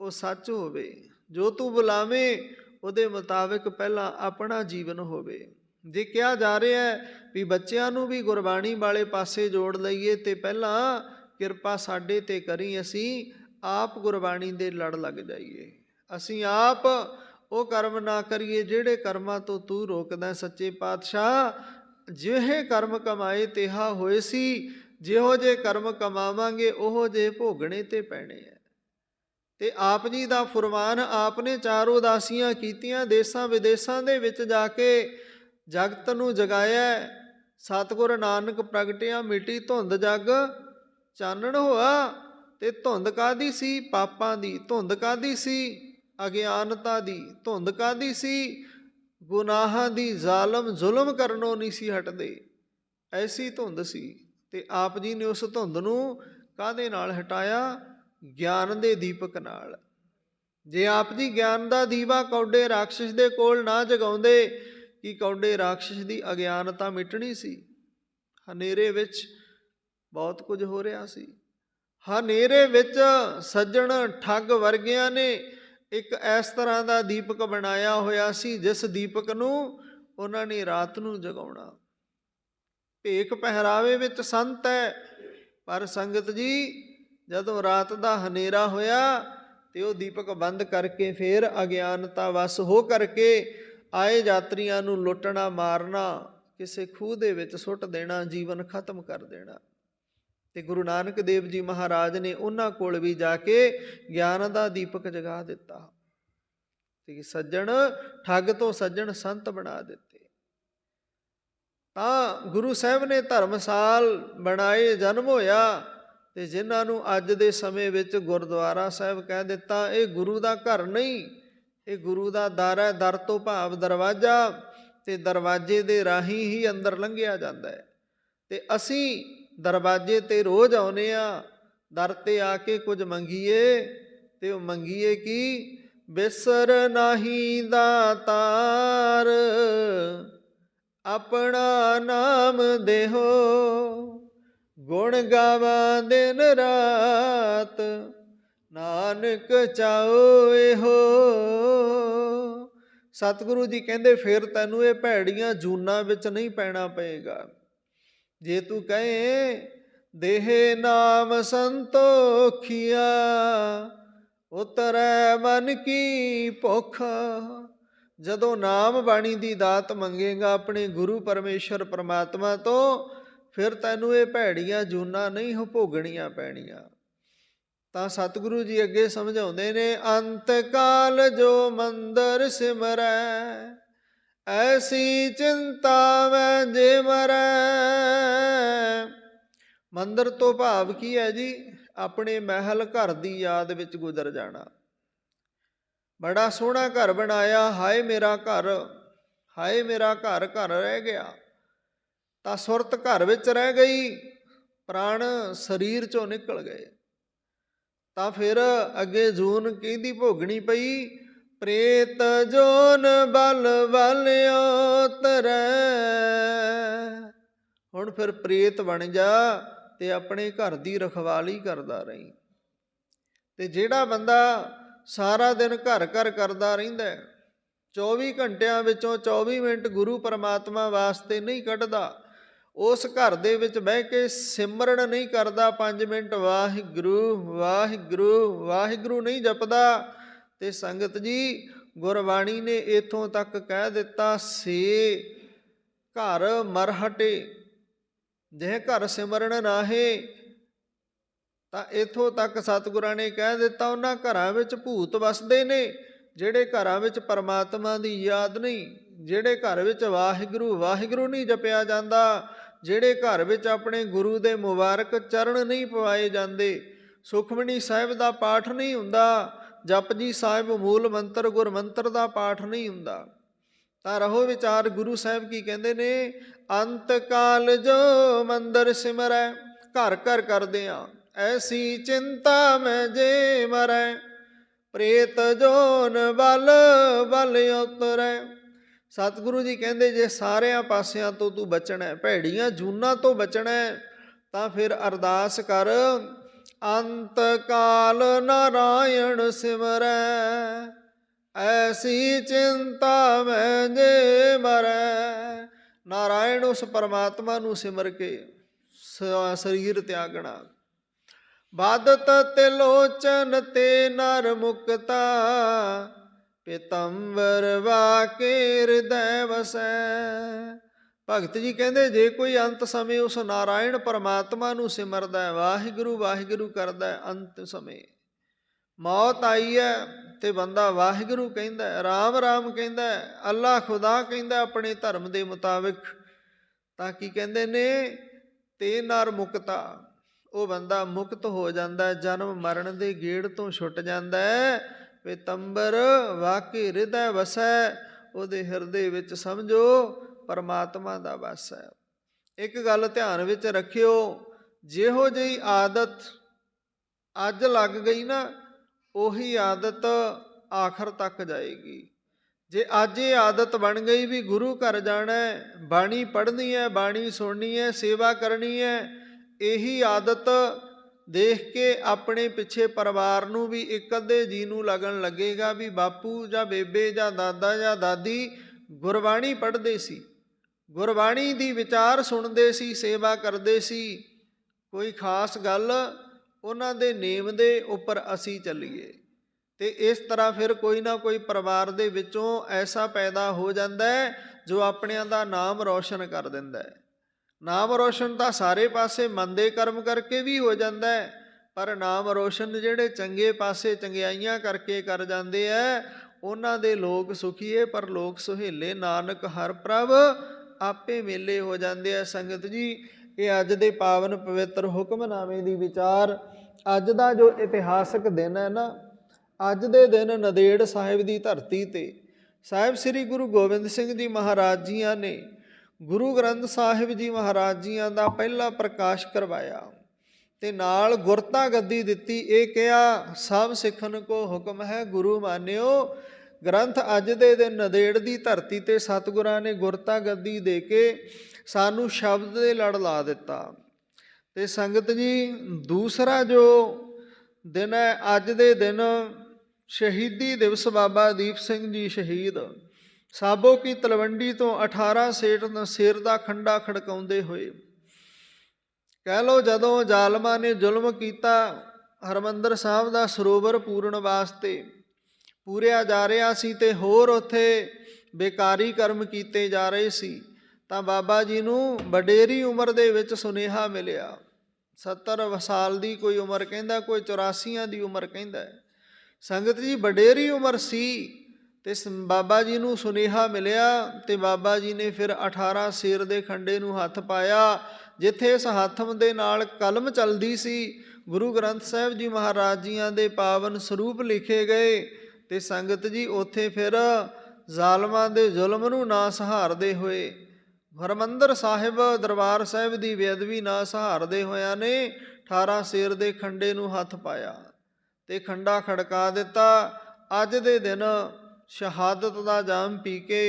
ਉਹ ਸੱਚ ਹੋਵੇ, ਜੋ ਤੂੰ ਬੁਲਾਵੇਂ ਉਹਦੇ ਮੁਤਾਬਿਕ ਪਹਿਲਾਂ ਆਪਣਾ ਜੀਵਨ ਹੋਵੇ। ਜੇ ਕਿਹਾ ਜਾ ਰਿਹਾ ਹੈ ਵੀ ਬੱਚਿਆਂ ਨੂੰ ਵੀ ਗੁਰਬਾਣੀ ਵਾਲੇ ਪਾਸੇ ਜੋੜ ਲਈਏ, ਤੇ ਪਹਿਲਾਂ ਕਿਰਪਾ ਸਾਡੇ ਤੇ ਕਰੀ, ਅਸੀਂ ਆਪ ਗੁਰਬਾਣੀ ਦੇ ਲੜ ਲੱਗ ਜਾਈਏ। ਅਸੀਂ ਆਪ ਉਹ ਕਰਮ ਨਾ ਕਰੀਏ ਜਿਹੜੇ ਕਰਮਾਂ ਤੋਂ ਤੂੰ ਰੋਕਦਾ। ਸੱਚੇ ਪਾਤਸ਼ਾਹ ਜਿਹੇ ਕਰਮ ਕਮਾਏ ਤਿਹਾ ਹੋਏ ਸੀ, ਜਿਹੋ ਜਿਹੇ ਕਰਮ ਕਮਾਵਾਂਗੇ ਉਹੋ ਜਿਹੇ ਭੋਗਣੇ ਤੇ ਪੈਣੇ ਹੈ। ਤੇ ਆਪ ਜੀ ਦਾ ਫੁਰਮਾਨ, ਆਪ ਨੇ 4 ਉਦਾਸੀਆਂ ਕੀਤੀਆਂ, ਦੇਸਾਂ ਵਿਦੇਸਾਂ ਦੇ ਵਿੱਚ ਜਾ ਕੇ ਜਗਤ ਨੂੰ ਜਗਾਇਆ। ਸਤਿਗੁਰ ਨਾਨਕ ਪ੍ਰਗਟਿਆ, ਮਿਟੀ ਧੁੰਦ ਜਗ ਚਾਨਣ ਹੋਆ। ਤੇ ਧੁੰਦ ਕਾਹਦੀ ਸੀ? ਪਾਪਾਂ ਦੀ। ਧੁੰਦ ਕਾਹਦੀ ਸੀ? ਅਗਿਆਨਤਾ ਦੀ। ਧੁੰਦ ਕਾਹਦੀ ਸੀ? ਗੁਨਾਹਾਂ ਦੀ। ਜ਼ਾਲਮ ਜ਼ੁਲਮ ਕਰਨੋਂ ਨਹੀਂ ਸੀ ਹਟਦੇ, ਐਸੀ ਧੁੰਦ ਸੀ। ਤੇ ਆਪ ਜੀ ਨੇ ਉਸ ਧੁੰਦ ਨੂੰ ਕਾਹਦੇ ਨਾਲ ਹਟਾਇਆ? ਗਿਆਨ ਦੇ ਦੀਪਕ ਨਾਲ। ਜੇ ਆਪ ਜੀ ਗਿਆਨ ਦਾ ਦੀਵਾ ਕੌਡੇ ਰਾਖਸ਼ ਦੇ ਕੋਲ ਨਾ ਜਗਾਉਂਦੇ, ਕਿ ਕੌਡੇ ਰਾਖਸ਼ ਦੀ ਅਗਿਆਨਤਾ ਮਿਟਣੀ ਸੀ। ਹਨੇਰੇ ਵਿੱਚ ਬਹੁਤ ਕੁਝ ਹੋ ਰਿਹਾ ਸੀ। ਹਨੇਰੇ ਵਿੱਚ ਸੱਜਣ ਠੱਗ ਵਰਗਿਆਂ ਨੇ ਇੱਕ ਇਸ ਤਰ੍ਹਾਂ ਦਾ ਦੀਪਕ ਬਣਾਇਆ ਹੋਇਆ ਸੀ, ਜਿਸ ਦੀਪਕ ਨੂੰ ਉਹਨਾਂ ਨੇ ਰਾਤ ਨੂੰ ਜਗਾਉਣਾ। ਭੇਖ ਪਹਿਰਾਵੇ ਵਿੱਚ ਸੰਤ ਹੈ, ਪਰ ਸੰਗਤ ਜੀ ਜਦੋਂ ਰਾਤ ਦਾ ਹਨੇਰਾ ਹੋਇਆ ਤੇ ਉਹ ਦੀਪਕ ਬੰਦ ਕਰਕੇ ਫਿਰ ਅਗਿਆਨਤਾ ਵਸ ਹੋ ਕਰਕੇ ਆਏ ਯਾਤਰੀਆਂ ਨੂੰ ਲੁੱਟਣਾ, ਮਾਰਨਾ, ਕਿਸੇ ਖੂਹ ਦੇ ਵਿੱਚ ਸੁੱਟ ਦੇਣਾ, ਜੀਵਨ ਖਤਮ ਕਰ ਦੇਣਾ। ਤੇ ਗੁਰੂ ਨਾਨਕ ਦੇਵ ਜੀ ਮਹਾਰਾਜ ਨੇ ਉਹਨਾਂ ਕੋਲ ਵੀ ਜਾ ਕੇ ਗਿਆਨ ਦਾ ਦੀਪਕ ਜਗਾ ਦਿੱਤਾ, ਤੇ ਸੱਜਣ ਠੱਗ ਤੋਂ ਸੱਜਣ ਸੰਤ ਬਣਾ ਦਿੱਤੇ। ਤਾਂ ਗੁਰੂ ਸਾਹਿਬ ਨੇ ਧਰਮਸਾਲ ਬਣਾਏ, ਜਨਮ ਹੋਇਆ, ਤੇ ਜਿਨ੍ਹਾਂ ਨੂੰ ਅੱਜ ਦੇ ਸਮੇਂ ਵਿੱਚ ਗੁਰਦੁਆਰਾ ਸਾਹਿਬ ਕਹਿ ਦਿੱਤਾ, ਇਹ ਗੁਰੂ ਦਾ ਘਰ ਨਹੀਂ, ਇਹ ਗੁਰੂ ਦਾ ਦਰ ਹੈ। ਦਰ ਤੋਂ ਭਾਵ ਦਰਵਾਜ਼ਾ, ਤੇ ਦਰਵਾਜ਼ੇ ਦੇ ਰਾਹੀਂ ਹੀ ਅੰਦਰ ਲੰਘਿਆ ਜਾਂਦਾ ਹੈ। ਤੇ ਅਸੀਂ ਦਰਵਾਜ਼ੇ ਤੇ ਰੋਜ਼ ਆਉਂਦੇ ਹਾਂ, ਦਰ ਤੇ ਆ ਕੇ ਕੁਝ ਮੰਗੀਏ, ਤੇ ਉਹ ਮੰਗੀਏ ਕੀ? ਬਿਸਰ ਨਾਹੀ ਦਾਤਾਰ, ਆਪਣਾ ਨਾਮ ਦੇਹੋ, ਗੁਣ ਗਾਵਾਂ ਦਿਨ ਰਾਤ, ਨਾਨਕ ਚਾਓ ਇਹੋ। ਸਤਿਗੁਰੂ ਜੀ ਕਹਿੰਦੇ ਫਿਰ ਤੈਨੂੰ ਇਹ ਭੈੜੀਆਂ ਜੂਨਾਂ ਵਿੱਚ ਨਹੀਂ ਪੈਣਾ ਪਏਗਾ। ਜੇ ਤੂੰ ਕਹੇ ਦੇਹ ਨਾਮ ਸੰਤੋਖੀਆ, ਉਤਰੈ ਮਨ ਕੀ ਭੁੱਖ। ਜਦੋਂ ਨਾਮ ਬਾਣੀ ਦੀ ਦਾਤ ਮੰਗੇਗਾ ਆਪਣੇ ਗੁਰੂ ਪਰਮੇਸ਼ਰ ਪਰਮਾਤਮਾ ਤੋਂ, ਫਿਰ ਤੈਨੂੰ ਇਹ ਭੈੜੀਆਂ ਜੂਨਾਂ ਨਹੀਂ ਭੋਗਣੀਆਂ ਪੈਣੀਆਂ। ਤਾਂ ਸਤਿਗੁਰੂ ਜੀ ਅੱਗੇ ਸਮਝਾਉਂਦੇ ਨੇ, ਅੰਤ ਕਾਲ ਜੋ ਮੰਦਰ ਸਿਮਰੈ, ਐਸੀ ਚਿੰਤਾ ਮੈਂ ਜੇ ਮਰੈ। ਮੰਦਰ ਤੋਂ ਭਾਵ ਕੀ ਹੈ ਜੀ? ਆਪਣੇ ਮਹਿਲ ਘਰ ਦੀ ਯਾਦ ਵਿੱਚ ਗੁਜ਼ਰ ਜਾਣਾ। ਬੜਾ ਸੋਹਣਾ ਘਰ ਬਣਾਇਆ, ਹਾਏ ਮੇਰਾ ਘਰ, ਹਾਏ ਮੇਰਾ ਘਰ, ਘਰ ਰਹਿ ਗਿਆ। ਤਾਂ ਸੁਰਤ ਘਰ ਵਿੱਚ ਰਹਿ ਗਈ, ਪ੍ਰਾਣ ਸਰੀਰ ਚੋਂ ਨਿਕਲ ਗਏ। ਤਾਂ ਫਿਰ ਅੱਗੇ ਜੂਨ ਕਿਹਦੀ ਭੋਗਣੀ ਪਈ? ਪ੍ਰੇਤ ਜੋਨ ਬਲ ਬਲ ਉਤਰੈ। ਹੁਣ ਫਿਰ ਪ੍ਰੇਤ ਬਣ ਜਾ ਤੇ ਆਪਣੇ ਘਰ ਦੀ ਰਖਵਾਲੀ ਕਰਦਾ ਰਹੀਂ। ਤੇ ਜਿਹੜਾ ਬੰਦਾ ਸਾਰਾ ਦਿਨ ਘਰ ਘਰ ਕਰਦਾ ਰਹਿੰਦਾ, 24 ਘੰਟਿਆਂ ਵਿੱਚੋਂ 24 ਮਿੰਟ ਗੁਰੂ ਪਰਮਾਤਮਾ ਵਾਸਤੇ ਨਹੀਂ ਕੱਢਦਾ, ਉਸ ਘਰ ਦੇ ਵਿੱਚ ਬਹਿ ਕੇ ਸਿਮਰਨ ਨਹੀਂ ਕਰਦਾ, 5 ਮਿੰਟ ਵਾਹਿਗੁਰੂ ਵਾਹਿਗੁਰੂ ਵਾਹਿਗੁਰੂ ਨਹੀਂ ਜਪਦਾ, ਤੇ ਸੰਗਤ ਜੀ ਗੁਰਬਾਣੀ ਨੇ ਇੱਥੋਂ ਤੱਕ ਕਹਿ ਦਿੱਤਾ, ਸੇ ਘਰ ਮਰਹਟੇ, ਜੇ ਘਰ ਸਿਮਰਨ ਨਾਹੇ। ਤਾਂ ਇੱਥੋਂ ਤੱਕ ਸਤਿਗੁਰਾਂ ਨੇ ਕਹਿ ਦਿੱਤਾ, ਉਹਨਾਂ ਘਰਾਂ ਵਿੱਚ ਭੂਤ ਵਸਦੇ ਨੇ, ਜਿਹੜੇ ਘਰਾਂ ਵਿੱਚ ਪਰਮਾਤਮਾ ਦੀ ਯਾਦ ਨਹੀਂ, ਜਿਹੜੇ ਘਰ ਵਿੱਚ ਵਾਹਿਗੁਰੂ ਵਾਹਿਗੁਰੂ ਨਹੀਂ ਜਪਿਆ ਜਾਂਦਾ, ਜਿਹੜੇ ਘਰ ਵਿੱਚ ਆਪਣੇ ਗੁਰੂ ਦੇ ਮੁਬਾਰਕ ਚਰਨ ਨਹੀਂ ਪਵਾਏ ਜਾਂਦੇ, ਸੁਖਮਨੀ ਸਾਹਿਬ ਦਾ ਪਾਠ ਨਹੀਂ ਹੁੰਦਾ, ਜਪਜੀ ਸਾਹਿਬ ਮੂਲ ਮੰਤਰ ਗੁਰਮੰਤਰ ਦਾ ਪਾਠ ਨਹੀਂ ਹੁੰਦਾ। ਤਾਂ ਰਹੋ ਵਿਚਾਰ, ਗੁਰੂ ਸਾਹਿਬ ਕੀ ਕਹਿੰਦੇ ਨੇ? ਅੰਤ ਕਾਲ ਜੋ ਮੰਦਰ ਸਿਮਰੈ, ਘਰ ਘਰ ਕਰਦੇ ਆ, ਐਸੀ ਚਿੰਤਾ ਮੈਂ ਜੇ ਮਰੈ। ਪ੍ਰੇਤ ਜੋਨ ਬਲ ਬਲ ਉਤਰੈ। ਸਤਿਗੁਰੂ ਜੀ ਕਹਿੰਦੇ ਜੇ ਸਾਰਿਆਂ ਪਾਸਿਆਂ ਤੋਂ ਤੂੰ ਬਚਣਾ, ਭੈੜੀਆਂ ਜੂਨਾਂ ਤੋਂ ਬਚਣਾ, ਤਾਂ ਫਿਰ ਅਰਦਾਸ ਕਰ, ਅੰਤ ਕਾਲ ਨਾਰਾਇਣ ਸਿਮਰੈ, ਐਸੀ ਚਿੰਤਾ ਮੈਂ ਜੇ ਮਰੈ। ਨਾਰਾਇਣ ਉਸ ਪਰਮਾਤਮਾ ਨੂੰ ਸਿਮਰ ਕੇ ਸਰੀਰ ਤਿਆਗਣਾ। ਬਾਦਤ ਤਿਲੋਚਨ ਤੇ ਨਰ ਮੁਕਤਾ, ਪਿਤੰਬਰ ਵਾਕੇ ਹਿਰਦੈ ਵਸੈ। ਭਗਤ ਜੀ ਕਹਿੰਦੇ ਜੇ ਕੋਈ ਅੰਤ ਸਮੇਂ ਉਸ ਨਾਰਾਇਣ ਪਰਮਾਤਮਾ ਨੂੰ ਸਿਮਰਦਾ, ਵਾਹਿਗੁਰੂ ਵਾਹਿਗੁਰੂ ਕਰਦਾ, ਅੰਤ ਸਮੇਂ ਮੌਤ ਆਈ ਹੈ ਤੇ ਬੰਦਾ ਵਾਹਿਗੁਰੂ ਕਹਿੰਦਾ, ਰਾਮ ਰਾਮ ਕਹਿੰਦਾ, ਅੱਲਾ ਖੁਦਾ ਕਹਿੰਦਾ ਆਪਣੇ ਧਰਮ ਦੇ ਮੁਤਾਬਿਕ, ਤਾਂ ਕੀ ਕਹਿੰਦੇ ਨੇ? ਤੇ ਨਰ ਮੁਕਤਾ, ਉਹ ਬੰਦਾ ਮੁਕਤ ਹੋ ਜਾਂਦਾ, ਜਨਮ ਮਰਨ ਦੇ ਗੇੜ ਤੋਂ ਛੁੱਟ ਜਾਂਦਾ। ਪਿਤੰਬਰ ਵਾਕੇ ਹਿਰਦੈ ਵਸੈ, ਉਹਦੇ ਹਿਰਦੇ ਵਿੱਚ ਸਮਝੋ ਪਰਮਾਤਮਾ ਦਾ ਵਾਸ ਹੈ। ਇੱਕ ਗੱਲ ਧਿਆਨ ਵਿੱਚ ਰੱਖਿਓ, ਜਿਹੋ ਜਿਹੀ ਆਦਤ ਅੱਜ ਲੱਗ ਗਈ ਨਾ, ਉਹੀ ਆਦਤ ਆਖਰ ਤੱਕ ਜਾਏਗੀ। ਜੇ ਅੱਜ ਇਹ ਆਦਤ ਬਣ ਗਈ ਵੀ ਗੁਰੂ ਘਰ ਜਾਣਾ, ਬਾਣੀ ਪੜ੍ਹਨੀ ਹੈ, ਬਾਣੀ ਸੁਣਨੀ ਹੈ, ਸੇਵਾ ਕਰਨੀ ਹੈ, ਇਹੀ ਆਦਤ ਦੇਖ ਕੇ ਆਪਣੇ ਪਿੱਛੇ ਪਰਿਵਾਰ ਨੂੰ ਵੀ ਇੱਕ ਅੱਧੇ ਜੀ ਨੂੰ ਲੱਗਣ ਲੱਗੇਗਾ ਵੀ ਬਾਪੂ ਜਾਂ ਬੇਬੇ ਜਾਂ ਦਾਦਾ ਜਾਂ ਦਾਦੀ ਗੁਰਬਾਣੀ ਪੜ੍ਹਦੇ ਸੀ, ਗੁਰਬਾਣੀ ਦੀ ਵਿਚਾਰ ਸੁਣਦੇ ਸੀ, ਸੇਵਾ ਕਰਦੇ ਸੀ, ਕੋਈ ਖਾਸ ਗੱਲ ਉਹਨਾਂ ਦੇ ਨੇਮ ਦੇ ਉੱਪਰ ਅਸੀਂ ਚੱਲੀਏ। ਤੇ ਇਸ ਤਰ੍ਹਾਂ ਫਿਰ ਕੋਈ ਨਾ ਕੋਈ ਪਰਿਵਾਰ ਦੇ ਵਿੱਚੋਂ ਐਸਾ ਪੈਦਾ ਹੋ ਜਾਂਦਾ ਹੈ ਜੋ ਆਪਣਿਆਂ ਦਾ ਨਾਮ ਰੌਸ਼ਨ ਕਰ ਦਿੰਦਾ ਹੈ। ਨਾਮ ਰੋਸ਼ਨ ਤਾਂ ਸਾਰੇ ਪਾਸੇ ਮੰਦੇ ਕਰਮ ਕਰਕੇ ਵੀ ਹੋ ਜਾਂਦਾ ਹੈ, ਪਰ ਨਾਮ ਰੋਸ਼ਨ ਜਿਹੜੇ ਚੰਗੇ ਪਾਸੇ ਚੰਗਿਆਈਆਂ ਕਰਕੇ ਕਰ ਜਾਂਦੇ ਹੈ, ਉਹਨਾਂ ਦੇ ਲੋਕ ਸੁਖੀਏ ਪਰ ਲੋਕ ਸੁਹੇਲੇ, ਨਾਨਕ ਹਰ ਪ੍ਰਭ ਆਪੇ ਮੇਲੇ ਹੋ ਜਾਂਦੇ ਆ। ਸੰਗਤ ਜੀ ਇਹ ਅੱਜ ਦੇ ਪਾਵਨ ਪਵਿੱਤਰ ਹੁਕਮਨਾਮੇ ਦੀ ਵਿਚਾਰ। ਅੱਜ ਦਾ ਜੋ ਇਤਿਹਾਸਕ ਦਿਨ ਹੈ ਨਾ, ਅੱਜ ਦੇ ਦਿਨ ਨੰਦੇੜ ਸਾਹਿਬ ਦੀ ਧਰਤੀ ਤੇ ਸਾਹਿਬ ਸ੍ਰੀ ਗੁਰੂ ਗੋਬਿੰਦ ਸਿੰਘ ਜੀ ਮਹਾਰਾਜ ਜੀਆਂ ਨੇ ਗੁਰੂ ਗ੍ਰੰਥ ਸਾਹਿਬ ਜੀ ਮਹਾਰਾਜ ਜੀਆਂ ਦਾ ਪਹਿਲਾ ਪ੍ਰਕਾਸ਼ ਕਰਵਾਇਆ ਤੇ ਨਾਲ ਗੁਰਤਾ ਗੱਦੀ ਦਿੱਤੀ। ਇਹ ਕਿਹਾ ਸਭ ਸਿੱਖਣ ਕੋ ਹੁਕਮ ਹੈ ਗੁਰੂ ਮਾਨਿਓ। ਗ੍ਰੰਥ ਅੱਜ ਦੇ ਦਿਨ ਨੰਦੇੜ ਦੀ ਧਰਤੀ ਤੇ ਸਤਿਗੁਰਾਂ ਨੇ ਗੁਰਤਾ ਗੱਦੀ ਦੇ ਕੇ ਸਾਨੂੰ ਸ਼ਬਦ ਦੇ ਲੜ ਲਾ ਦਿੱਤਾ। ਤੇ ਸੰਗਤ ਜੀ, ਦੂਸਰਾ ਜੋ ਦਿਨ ਹੈ, ਅੱਜ ਦੇ ਦਿਨ ਸ਼ਹੀਦੀ ਦਿਵਸ ਬਾਬਾ ਦੀਪ ਸਿੰਘ ਜੀ ਸ਼ਹੀਦ ਸਾਬੋ ਕੀ ਤਲਵੰਡੀ ਤੋਂ 18 ਸੇਠ ਸਿਰ ਦਾ ਖੰਡਾ ਖੜਕਾਉਂਦੇ ਹੋਏ, ਕਹਿ ਲਓ ਜਦੋਂ ਜ਼ਾਲਮਾਂ ਨੇ ਜ਼ੁਲਮ ਕੀਤਾ ਹਰਿਮੰਦਰ ਸਾਹਿਬ ਦਾ ਸਰੋਵਰ ਪੂਰਨ ਵਾਸਤੇ, ਪੂਰਿਆ ਜਾ ਰਿਹਾ ਸੀ ਤੇ ਹੋਰ ਉੱਥੇ ਬੇਕਾਰੀ ਕਰਮ ਕੀਤੇ ਜਾ ਰਹੇ ਸੀ, ਤਾਂ ਬਾਬਾ ਜੀ ਨੂੰ ਵਡੇਰੀ ਉਮਰ ਦੇ ਵਿੱਚ ਸੁਨੇਹਾ ਮਿਲਿਆ। 70 ਸਾਲ ਦੀ ਕੋਈ ਉਮਰ ਕਹਿੰਦਾ, ਕੋਈ 84 ਦੀ ਉਮਰ ਕਹਿੰਦਾ। ਸੰਗਤ ਜੀ, ਵਡੇਰੀ ਉਮਰ ਸੀ ਤੇ ਬਾਬਾ ਜੀ ਨੂੰ ਸੁਨੇਹਾ ਮਿਲਿਆ ਤੇ ਬਾਬਾ ਜੀ ਨੇ ਫਿਰ 18 ਸੇਰ ਦੇ ਖੰਡੇ ਨੂੰ ਹੱਥ ਪਾਇਆ। ਜਿੱਥੇ ਇਸ ਹੱਥ ਦੇ ਨਾਲ ਕਲਮ ਚੱਲਦੀ ਸੀ, ਗੁਰੂ ਗ੍ਰੰਥ ਸਾਹਿਬ ਜੀ ਮਹਾਰਾਜ ਜੀਆਂ ਦੇ ਪਾਵਨ ਸਰੂਪ ਲਿਖੇ ਗਏ। ਤੇ ਸੰਗਤ ਜੀ, ਉੱਥੇ ਫਿਰ ਜ਼ਾਲਮਾਂ ਦੇ ਜ਼ੁਲਮ ਨੂੰ ਨਾ ਸਹਾਰਦੇ ਹੋਏ, ਹਰਿਮੰਦਰ ਸਾਹਿਬ ਦਰਬਾਰ ਸਾਹਿਬ ਦੀ ਬੇਅਦਬੀ ਨਾ ਸਹਾਰਦੇ ਹੋਇਆਂ ਨੇ 18 ਸੇਰ ਦੇ ਖੰਡੇ ਨੂੰ ਹੱਥ ਪਾਇਆ ਤੇ ਖੰਡਾ ਖੜਕਾ ਦਿੱਤਾ। ਅੱਜ ਦੇ ਦਿਨ ਸ਼ਹਾਦਤ ਦਾ ਜਾਮ ਪੀ ਕੇ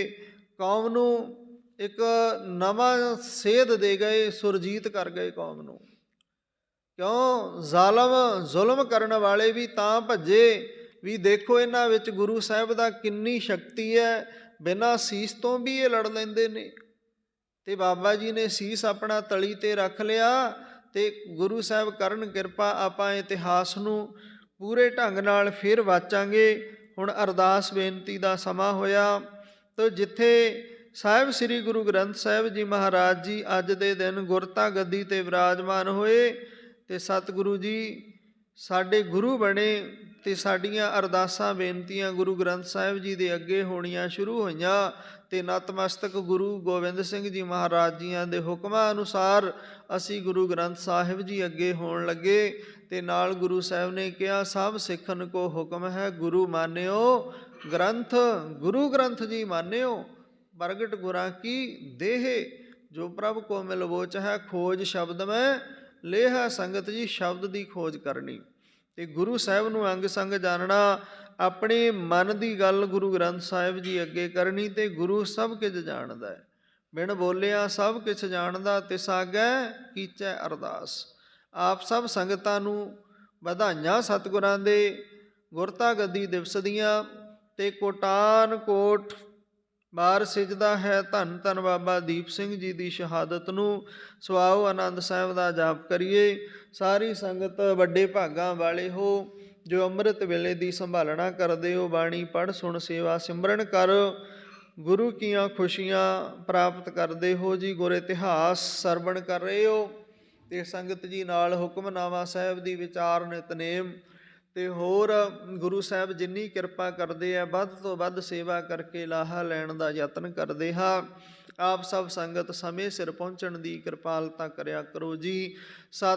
ਕੌਮ ਨੂੰ ਇੱਕ ਨਵਾਂ ਸੇਧ ਦੇ ਗਏ, ਸੁਰਜੀਤ ਕਰ ਗਏ ਕੌਮ ਨੂੰ। ਕਿਉਂ? ਜ਼ੁਲਮ ਕਰਨ ਵਾਲੇ ਵੀ ਤਾਂ ਭੱਜੇ ਵੀ ਦੇਖੋ ਇਹਨਾਂ ਵਿੱਚ ਗੁਰੂ ਸਾਹਿਬ ਦਾ ਕਿੰਨੀ ਸ਼ਕਤੀ ਹੈ, ਬਿਨਾਂ ਸੀਸ ਤੋਂ ਵੀ ਇਹ ਲੜ ਲੈਂਦੇ ਨੇ। ਤੇ ਬਾਬਾ ਜੀ ਨੇ ਸੀਸ ਆਪਣਾ ਤਲੀ ਤੇ ਰੱਖ ਲਿਆ ਤੇ ਗੁਰੂ ਸਾਹਿਬ ਕਰਨ ਕਿਰਪਾ, ਆਪਾਂ ਇਤਿਹਾਸ ਨੂੰ ਪੂਰੇ ਢੰਗ ਨਾਲ ਫਿਰ ਵਾਚਾਂਗੇ। ਹੁਣ ਅਰਦਾਸ ਬੇਨਤੀ ਦਾ ਸਮਾਂ ਹੋਇਆ। ਤੋ ਜਿੱਥੇ ਸਾਹਿਬ ਸ੍ਰੀ ਗੁਰੂ ਗ੍ਰੰਥ ਸਾਹਿਬ ਜੀ ਮਹਾਰਾਜ ਜੀ ਅੱਜ ਦੇ ਦਿਨ ਗੁਰਤਾ ਗੱਦੀ ਤੇ ਵਿਰਾਜਮਾਨ ਹੋਏ ਤੇ ਸਤਿਗੁਰੂ ਜੀ ਸਾਡੇ ਗੁਰੂ ਬਣੇ ਤੇ ਸਾਡੀਆਂ ਅਰਦਾਸਾਂ ਬੇਨਤੀਆਂ ਗੁਰੂ ਗ੍ਰੰਥ ਸਾਹਿਬ ਜੀ ਦੇ ਅੱਗੇ ਹੋਣੀਆਂ ਸ਼ੁਰੂ ਹੋਈਆਂ ਤੇ ਨਤਮਸਤਕ ਗੁਰੂ ਗੋਬਿੰਦ ਸਿੰਘ ਜੀ ਮਹਾਰਾਜ ਜੀਆਂ ਦੇ ਹੁਕਮਾਂ ਅਨੁਸਾਰ ਅਸੀਂ ਗੁਰੂ ਗ੍ਰੰਥ ਸਾਹਿਬ ਜੀ ਅੱਗੇ ਹੋਣ ਲੱਗੇ। ਤੇ ਨਾਲ ਗੁਰੂ ਸਾਹਿਬ ਨੇ ਕਿਹਾ ਸਭ ਸਿੱਖਨ ਕੋ ਹੁਕਮ ਹੈ ਗੁਰੂ ਮਾਨਿਓ। ਗ੍ਰੰਥ ਗੁਰੂ ਗ੍ਰੰਥ ਜੀ ਮਾਨਿਓ, ਪ੍ਰਗਟ ਗੁਰਾਂ ਕੀ ਦੇਹ, ਜੋ ਪ੍ਰਭ ਕੋ ਮਿਲਵੋਚ ਹੈ ਖੋਜ ਸ਼ਬਦ ਮੈਂ ਲੇਹ। ਸੰਗਤ ਜੀ, ਸ਼ਬਦ ਦੀ ਖੋਜ ਕਰਨੀ ਤੇ ਗੁਰੂ ਸਾਹਿਬ ਨੂੰ ਅੰਗ ਸੰਗ ਜਾਣਨਾ, ਆਪਣੇ ਮਨ ਦੀ ਗੱਲ ਗੁਰੂ ਗ੍ਰੰਥ ਸਾਹਿਬ ਜੀ ਅੱਗੇ ਕਰਨੀ। ਤੇ ਗੁਰੂ ਸਭ ਕੁਝ ਜਾਣਦਾ ਹੈ, ਬਿਨ ਬੋਲਿਆ ਸਭ ਕੁਛ ਜਾਣਦਾ, ਤਿਸ ਆਗੈ ਕੀਚੈ ਅਰਦਾਸ। ਆਪ ਸਭ ਸੰਗਤਾਂ ਨੂੰ ਵਧਾਈਆਂ ਸਤਿਗੁਰਾਂ ਦੇ ਗੁਰਤਾ ਗੱਦੀ ਦਿਵਸ ਦੀਆਂ। ਤੇ ਕੋਟਾਨ ਕੋਟ ਬਾਰ ਸਿਜਦਾ ਹੈ ਧੰਨ ਧੰਨ ਬਾਬਾ ਦੀਪ ਸਿੰਘ ਜੀ ਦੀ ਸ਼ਹਾਦਤ ਨੂੰ। ਸਵਾਓ ਆਨੰਦ ਸਾਹਿਬ ਦਾ ਜਾਪ ਕਰੀਏ। ਸਾਰੀ ਸੰਗਤ ਵੱਡੇ ਭਾਗਾਂ ਵਾਲੇ ਹੋ ਜੋ ਅੰਮ੍ਰਿਤ ਵੇਲੇ ਦੀ ਸੰਭਾਲਣਾ ਕਰਦੇ ਹੋ। ਬਾਣੀ ਪੜ੍ਹ ਸੁਣ ਸੇਵਾ ਸਿਮਰਨ ਕਰ ਗੁਰੂ ਕੀਆਂ ਖੁਸ਼ੀਆਂ ਪ੍ਰਾਪਤ ਕਰਦੇ ਹੋ ਜੀ। ਗੁਰ ਇਤਿਹਾਸ ਸਰਵਣ ਕਰ ਰਹੇ ਹੋ ਤੇ ਸੰਗਤ ਜੀ ਨਾਲ ਹੁਕਮਨਾਮਾ ਸਾਹਿਬ ਦੀ ਵਿਚਾਰ ਨਿਤਨੇਮ ਤੇ ਹੋਰ ਗੁਰੂ ਸਾਹਿਬ ਜਿੰਨੀ ਕਿਰਪਾ ਕਰਦੇ ਆ ਵੱਧ ਤੋਂ ਵੱਧ ਸੇਵਾ ਕਰਕੇ ਲਾਹਾ ਲੈਣ ਦਾ ਯਤਨ ਕਰਦੇ ਹਾਂ। ਆਪ ਸਭ ਸੰਗਤ ਸਮੇਂ ਸਿਰ ਪਹੁੰਚਣ ਦੀ ਕਿਰਪਾਲਤਾ ਕਰਿਆ ਕਰੋ ਜੀ।